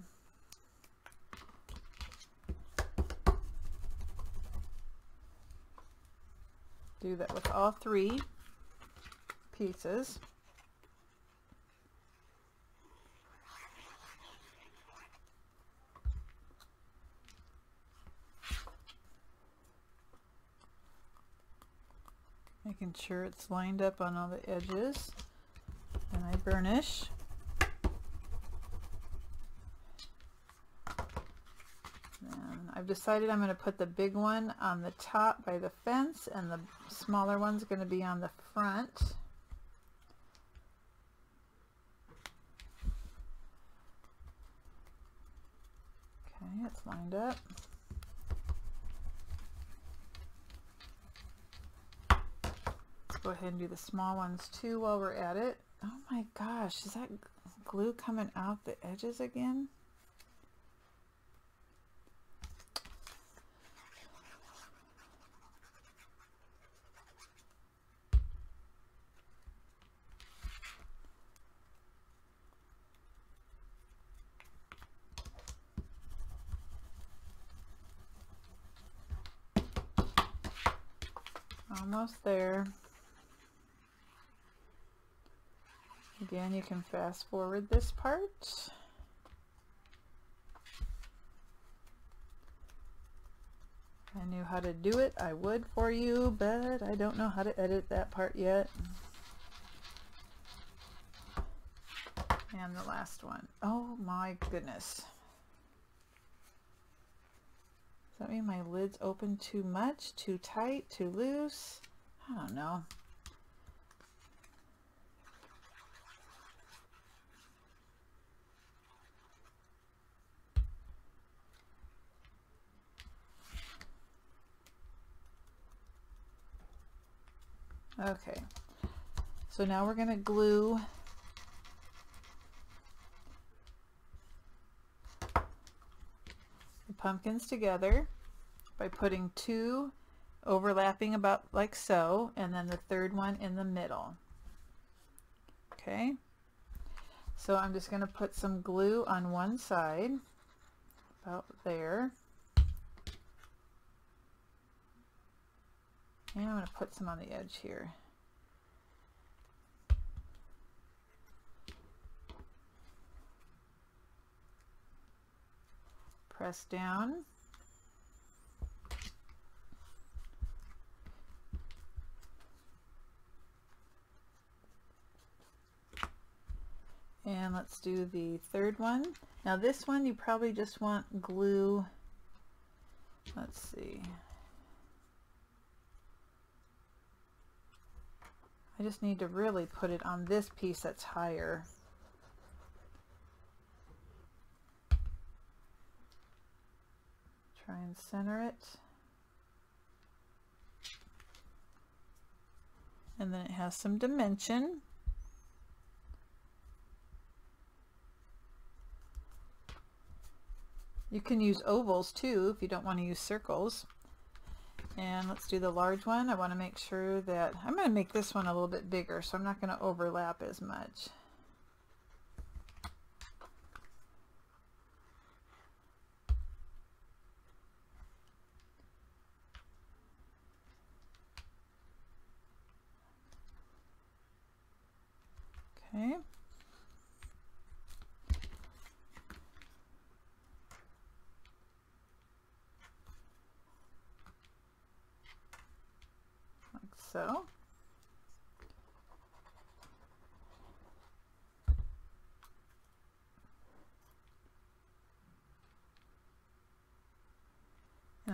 Do that with all 3 pieces. Making sure it's lined up on all the edges. And I burnish. And I've decided I'm going to put the big one on the top by the fence, and the smaller one's going to be on the front. Okay, it's lined up. Let's go ahead and do the small ones too while we're at it. Oh my gosh, is that glue coming out the edges again? Almost there. Again, you can fast forward this part. If I knew how to do it, I would for you, but I don't know how to edit that part yet. And the last one. Oh my goodness. Does that mean my lid's open too much, too tight, too loose? I don't know. Okay, so now we're going to glue the pumpkins together by putting 2 overlapping about like so, and then the third one in the middle. Okay, so I'm just going to put some glue on one side about there, and I'm going to put some on the edge here. Press down. And let's do the third one. Now this one you probably just want glue. Let's see. I just need to really put it on this piece that's higher. Try and center it. And then it has some dimension. You can use ovals too if you don't want to use circles. And let's do the large one. I want to make sure that I'm going to make this one a little bit bigger, so I'm not going to overlap as much. Okay. So.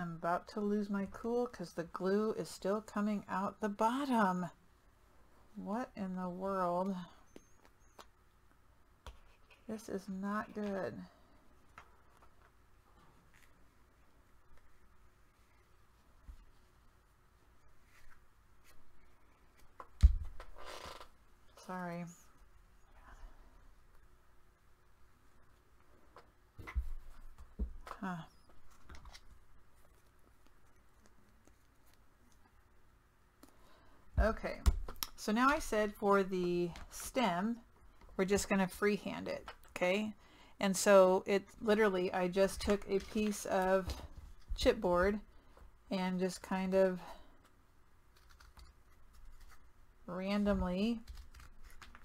I'm about to lose my cool because the glue is still coming out the bottom. What in the world? This is not good. Sorry. Huh. Okay, so now I said for the stem, we're just going to freehand it, okay? And so it literally, I just took a piece of chipboard and just kind of randomly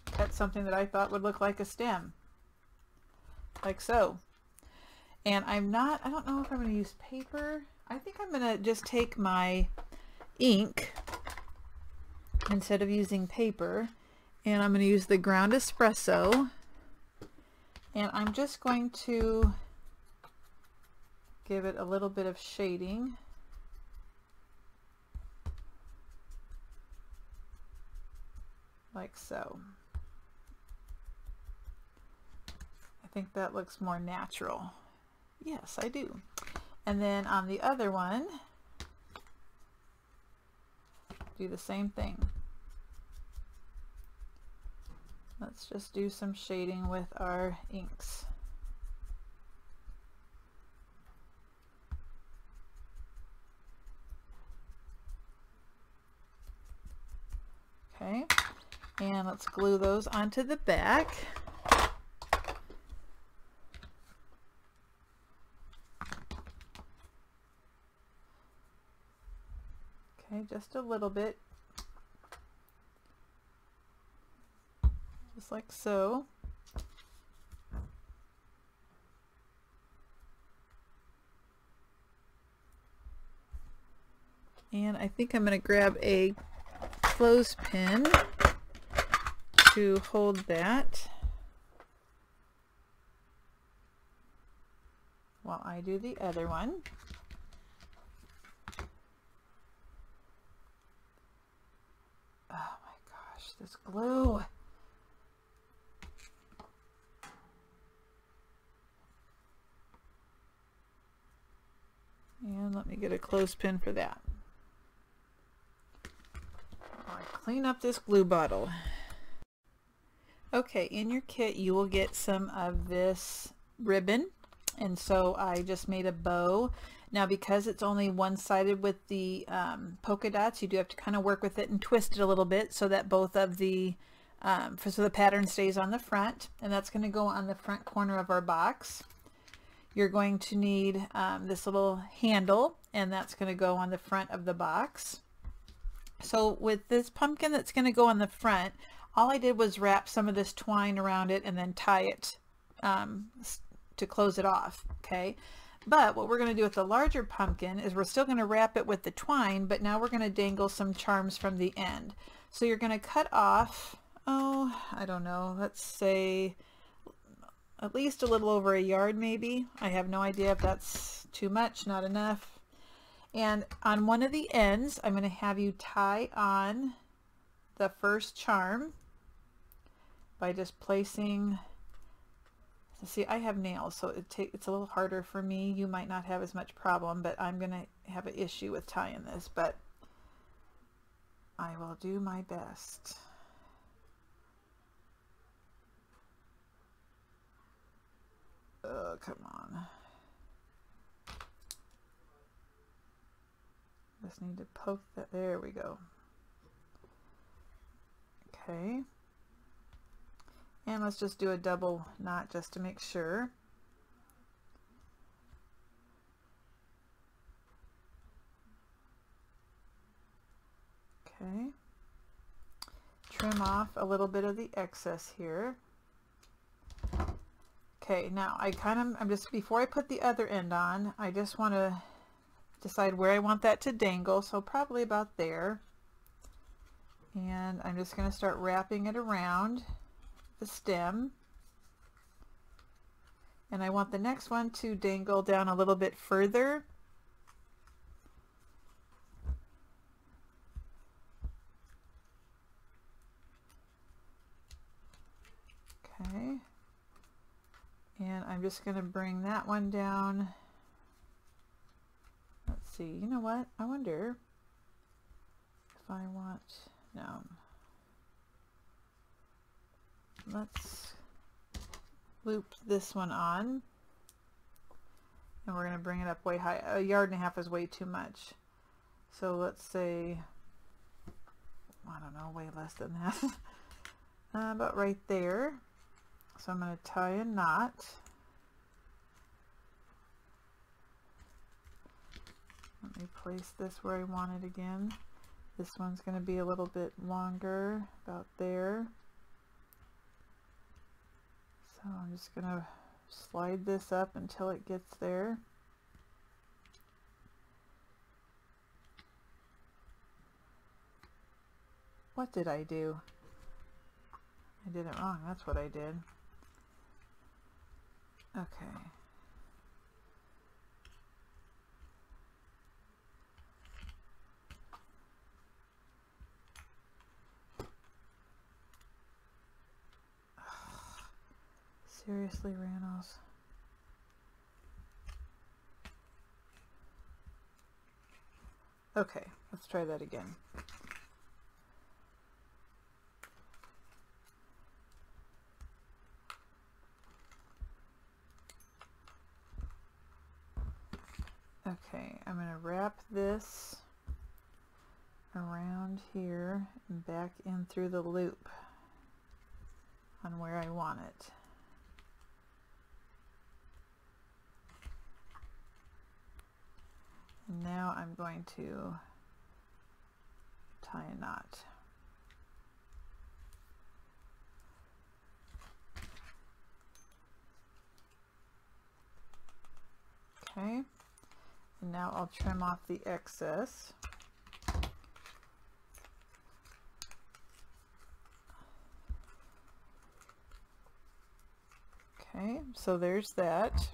cut something that I thought would look like a stem, like so. And I don't know if I'm going to use paper. I think I'm going to just take my ink instead of using paper, and I'm going to use the ground espresso, and I'm just going to give it a little bit of shading. Like so. I think that looks more natural. Yes, I do. And then on the other one, do the same thing. Let's just do some shading with our inks. Okay, and let's glue those onto the back. Okay, just a little bit. Just like so. And I think I'm going to grab a clothespin to hold that while I do the other one. Oh my gosh, this glue. And let me get a clothespin for that. I'll clean up this glue bottle. Okay, in your kit you will get some of this ribbon, and so I just made a bow. Now because it's only one-sided with the polka dots, you do have to kind of work with it and twist it a little bit so that both of the so the pattern stays on the front, and that's going to go on the front corner of our box. You're going to need this little handle, and that's going to go on the front of the box. So with this pumpkin that's going to go on the front, all I did was wrap some of this twine around it and then tie it to close it off, okay? But what we're going to do with the larger pumpkin is we're still going to wrap it with the twine, but now we're going to dangle some charms from the end. So you're going to cut off, oh, I don't know, let's say at least a little over a yard maybe. I have no idea if that's too much, not enough. And on one of the ends, I'm going to have you tie on the first charm by just placing, see, I have nails, so it's a little harder for me. You might not have as much problem, but I'm going to have an issue with tying this, but I will do my best. Oh, come on. Just need to poke that. There we go. Okay. And let's just do a double knot just to make sure. Okay. Trim off a little bit of the excess here. Okay, now I'm just, before I put the other end on, I just want to decide where I want that to dangle, so probably about there. And I'm just going to start wrapping it around the stem. And I want the next one to dangle down a little bit further. And I'm just going to bring that one down. Let's see, you know what? I wonder if I want, no. Let's loop this one on. And we're going to bring it up way high. 1.5 yards is way too much. So let's say, I don't know, way less than that. About right there. So I'm going to tie a knot. Let me place this where I want it again. This one's going to be a little bit longer, about there. So I'm just going to slide this up until it gets there. What did I do? I did it wrong. That's what I did. Okay. Seriously, Ranos. Okay, let's try that again. Okay, I'm going to wrap this around here and back in through the loop on where I want it. And now I'm going to tie a knot. Okay. And now I'll trim off the excess. Okay, so there's that.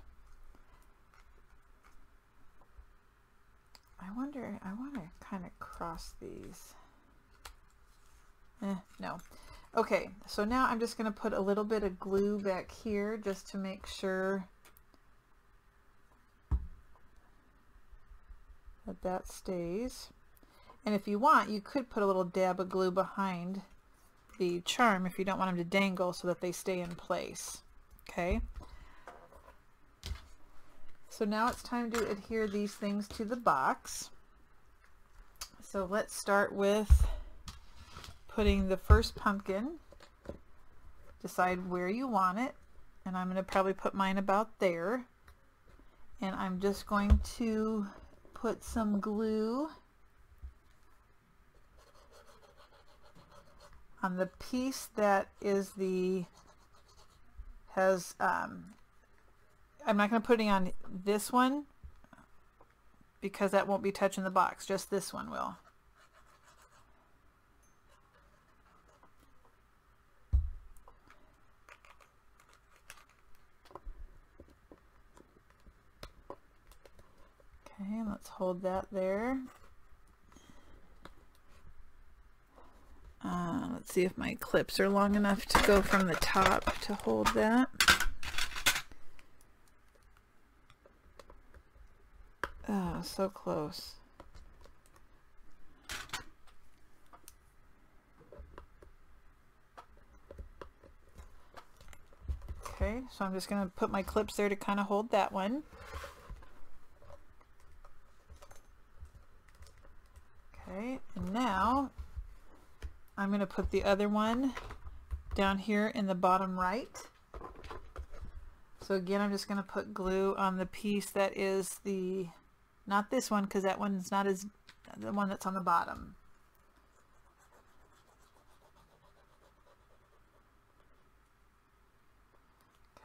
I want to kind of cross these. No. Okay, so now I'm just going to put a little bit of glue back here just to make sure that stays. And if you want, you could put a little dab of glue behind the charm if you don't want them to dangle so that they stay in place. Okay. So now it's time to adhere these things to the box. So let's start with putting the first pumpkin. Decide where you want it. And I'm going to probably put mine about there. And I'm just going to put some glue on the piece that is I'm not going to put any on this one because that won't be touching the box, just this one will. Okay, let's hold that there. Let's see if my clips are long enough to go from the top to hold that. Oh, so close. Okay, so I'm just going to put my clips there to kind of hold that one. Okay, and now I'm going to put the other one down here in the bottom right. So again, I'm just going to put glue on the piece that is not this one, because that one's not as the one that's on the bottom.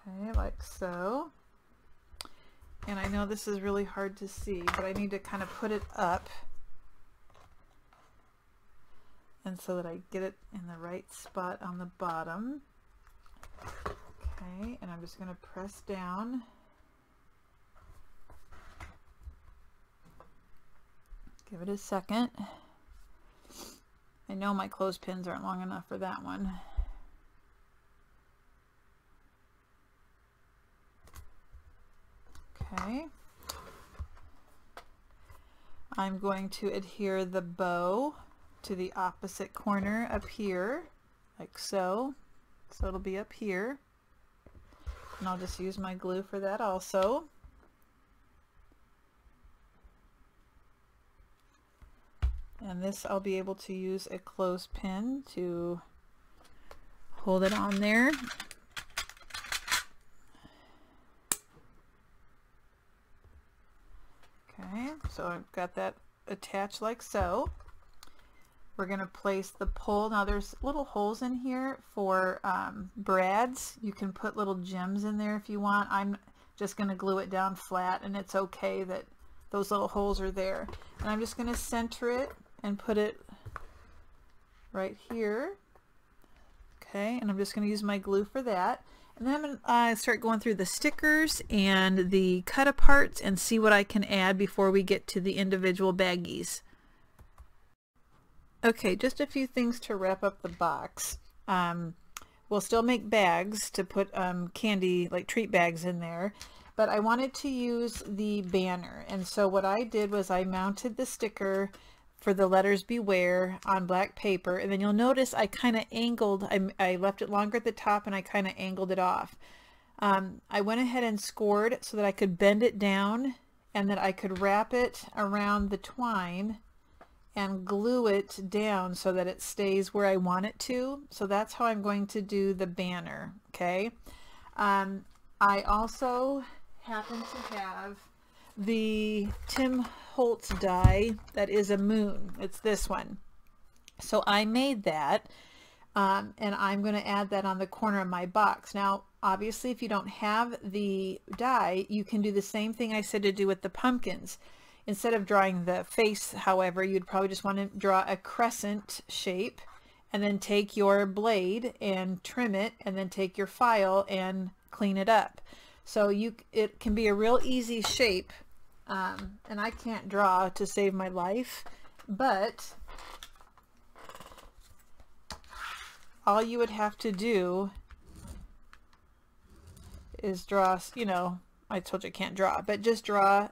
Okay, like so. And I know this is really hard to see, but I need to kind of put it up and so that I get it in the right spot on the bottom. Okay, and I'm just going to press down. Give it a second. I know my clothespins aren't long enough for that one. Okay. I'm going to adhere the bow to the opposite corner up here, like so. So it'll be up here. And I'll just use my glue for that also. And this I'll be able to use a clothespin to hold it on there. Okay, so I've got that attached like so. We're going to place the pole. Now there's little holes in here for brads. You can put little gems in there if you want. I'm just going to glue it down flat, and it's okay that those little holes are there. And I'm just going to center it and put it right here. Okay, and I'm just going to use my glue for that. And then I'm going to start going through the stickers and the cut aparts and see what I can add before we get to the individual baggies. Okay, just a few things to wrap up the box. We'll still make bags to put candy, like treat bags in there, but I wanted to use the banner. And so what I did was I mounted the sticker for the letters Beware on black paper, and then you'll notice I kind of angled, I left it longer at the top and I kind of angled it off. I went ahead and scored so that I could bend it down and that I could wrap it around the twine and glue it down so that it stays where I want it to. So that's how I'm going to do the banner. Okay. I also happen to have the Tim Holtz die that is a moon. It's this one. So I made that and I'm going to add that on the corner of my box. Now obviously if you don't have the die, you can do the same thing I said to do with the pumpkins. Instead of drawing the face, however, you'd probably just want to draw a crescent shape and then take your blade and trim it and then take your file and clean it up. So it can be a real easy shape, and I can't draw to save my life, but all you would have to do is draw, you know, I told you I can't draw, but just draw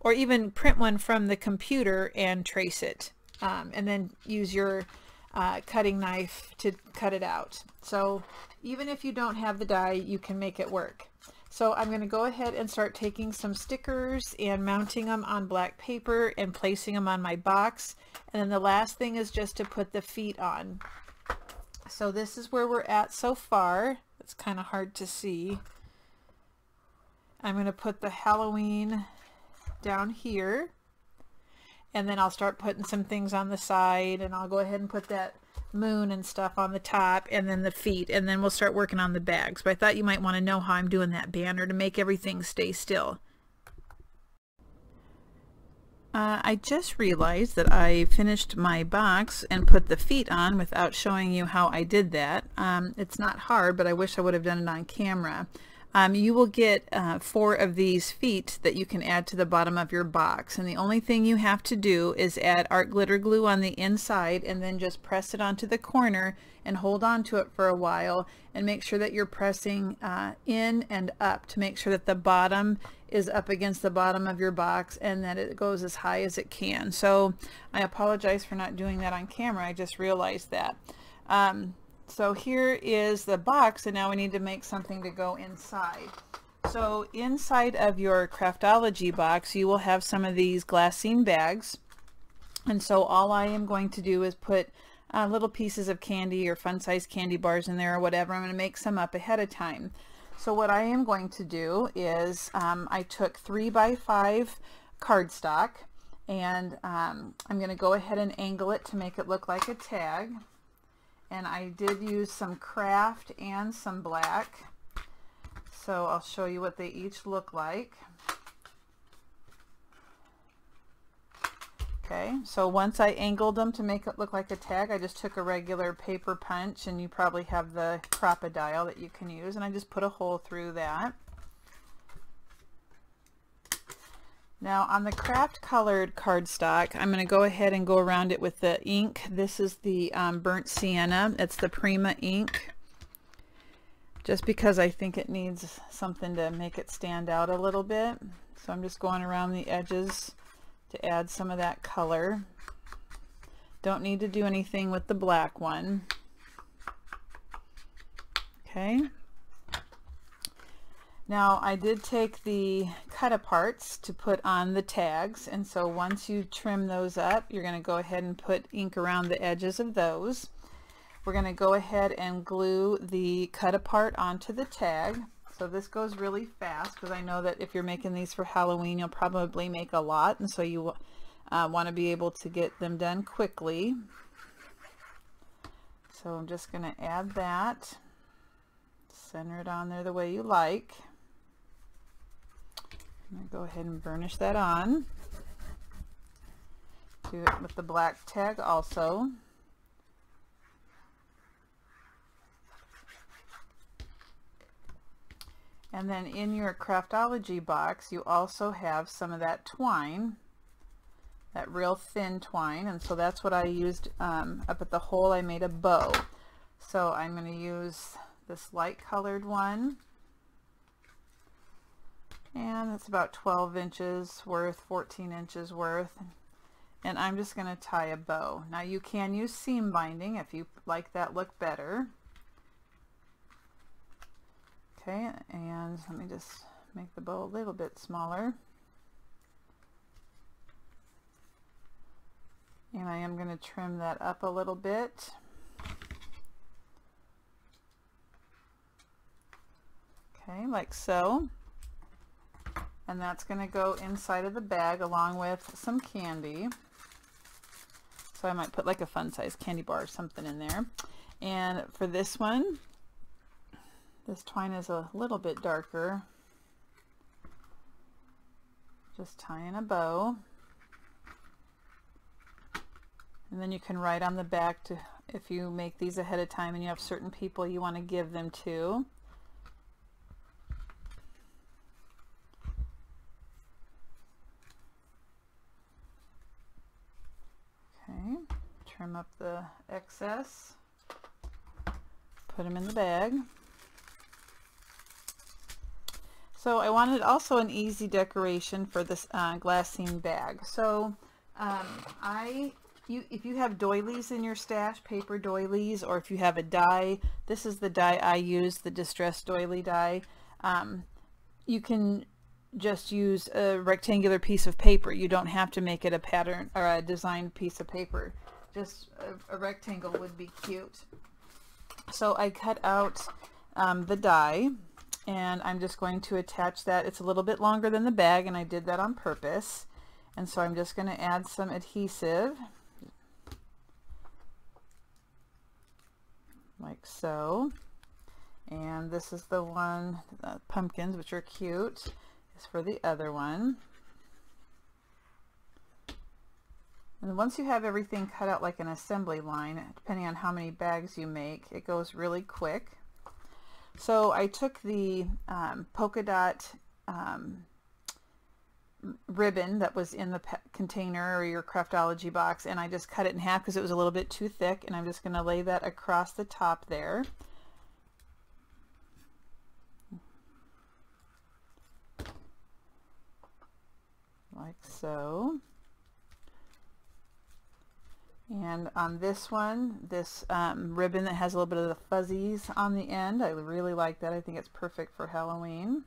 or even print one from the computer and trace it, and then use your cutting knife to cut it out. So even if you don't have the die, you can make it work. So I'm going to go ahead and start taking some stickers and mounting them on black paper and placing them on my box. And then the last thing is just to put the feet on. So this is where we're at so far. It's kind of hard to see. I'm going to put the Halloween down here, and then I'll start putting some things on the side, and I'll go ahead and put that moon and stuff on the top, and then the feet, and then we'll start working on the bags. But I thought you might want to know how I'm doing that banner to make everything stay still. I just realized that I finished my box and put the feet on without showing you how I did that. It's not hard, but I wish I would have done it on camera. You will get 4 of these feet that you can add to the bottom of your box, and the only thing you have to do is add art glitter glue on the inside and then just press it onto the corner and hold on to it for a while, and make sure that you're pressing in and up to make sure that the bottom is up against the bottom of your box and that it goes as high as it can. So I apologize for not doing that on camera. I just realized that. So here is the box, and now we need to make something to go inside. So inside of your Craftology box, you will have some of these glassine bags. And so all I am going to do is put little pieces of candy or fun-sized candy bars in there or whatever. I'm going to make some up ahead of time. So what I am going to do is I took 3x5 cardstock, and I'm going to go ahead and angle it to make it look like a tag. And I did use some craft and some black, so I'll show you what they each look like. Okay, so once I angled them to make it look like a tag, I just took a regular paper punch, and you probably have the Crop-A-Dial that you can use, and I just put a hole through that. Now on the craft colored cardstock, I'm going to go ahead and go around it with the ink. This is the burnt sienna. It's the Prima ink. just because I think it needs something to make it stand out a little bit. So I'm just going around the edges to add some of that color. Don't need to do anything with the black one. Okay. Now I did take the cut aparts to put on the tags, and so once you trim those up, you're going to go ahead and put ink around the edges of those. We're going to go ahead and glue the cut apart onto the tag. So this goes really fast because I know that if you're making these for Halloween, you'll probably make a lot, and so you want to be able to get them done quickly. So I'm just going to add that, center it on there the way you like. I'm going to go ahead and burnish that on. Do it with the black tag also. And then in your Craftology box, you also have some of that twine, that real thin twine, and so that's what I used up at the hole. I made a bow. So I'm going to use this light colored one, and it's about 12 inches worth, 14 inches worth, and I'm just going to tie a bow. Now you can use seam binding if you like that look better. Okay, and let me just make the bow a little bit smaller. And I am going to trim that up a little bit. Okay, like so. And that's going to go inside of the bag along with some candy. So I might put like a fun size candy bar or something in there. And for this one, this twine is a little bit darker. Just tying a bow. And then you can write on the back to, if you make these ahead of time and you have certain people you want to give them to. Okay, trim up the excess, put them in the bag. So I wanted also an easy decoration for this glassine bag. So if you have doilies in your stash, paper doilies, or if you have a die, this is the die I use, the distressed doily die. You can just use a rectangular piece of paper. You don't have to make it a pattern or a designed piece of paper. Just a rectangle would be cute. So I cut out the die, and I'm just going to attach that. It's a little bit longer than the bag, and I did that on purpose. And so I'm just going to add some adhesive, like so. And this is the one, pumpkins, which are cute, is for the other one. And once you have everything cut out like an assembly line, depending on how many bags you make, it goes really quick. So I took the polka dot ribbon that was in the container or your Craftology box, and I just cut it in half because it was a little bit too thick, and I'm just going to lay that across the top there. Like so. And on this one, this ribbon that has a little bit of the fuzzies on the end, I really like that. I think it's perfect for Halloween.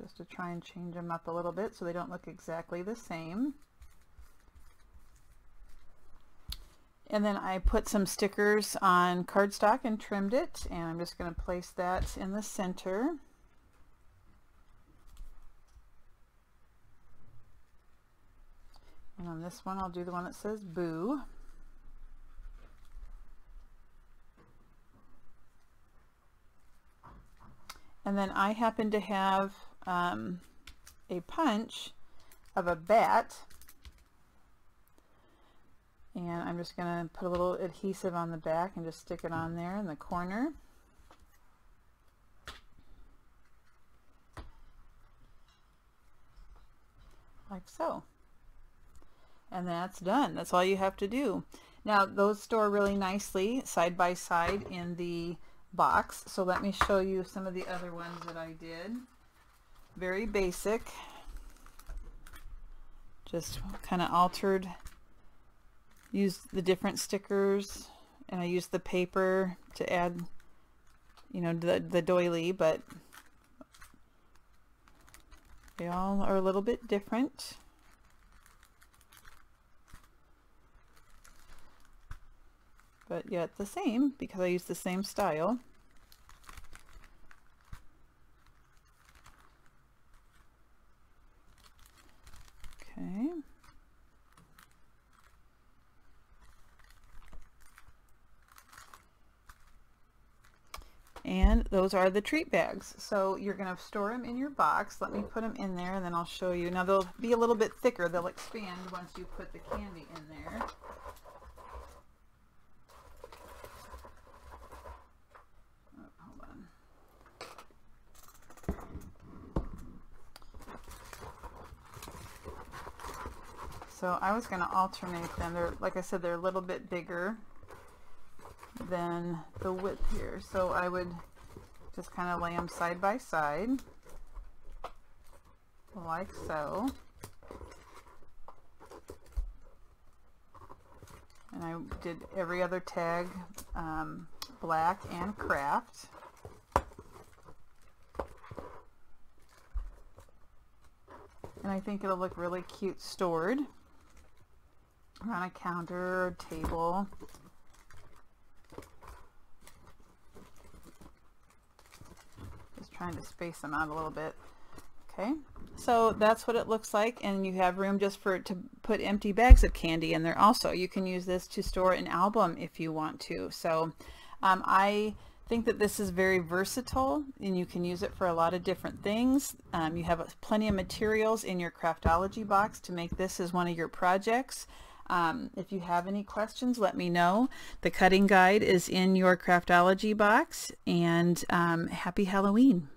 Just to try and change them up a little bit so they don't look exactly the same. And then I put some stickers on cardstock and trimmed it, and I'm just going to place that in the center. And on this one, I'll do the one that says Boo. And then I happen to have a punch of a bat. And I'm just going to put a little adhesive on the back and just stick it on there in the corner. Like so. And that's done. That's all you have to do. Now those store really nicely side by side in the box. So let me show you some of the other ones that I did. Very basic. Just kind of altered, used the different stickers, and I used the paper to add, you know, the doily, but they all are a little bit different. But yet the same, because I used the same style. Okay. And those are the treat bags. So you're going to store them in your box. Let me put them in there and then I'll show you. Now they'll be a little bit thicker. They'll expand once you put the candy in there. Oh, hold on. So I was going to alternate them. They're, like I said, they're a little bit bigger than the width here. So I would just kind of lay them side by side, like so. And I did every other tag black and craft. And I think it'll look really cute stored on a counter or table. Just trying to space them out a little bit. Okay, so that's what it looks like, and you have room just to put empty bags of candy in there also. You can use this to store an album if you want to. So I think that this is very versatile and you can use it for a lot of different things. You have plenty of materials in your Craftology box to make this as one of your projects. If you have any questions, let me know. The cutting guide is in your Craftology box, and happy Halloween.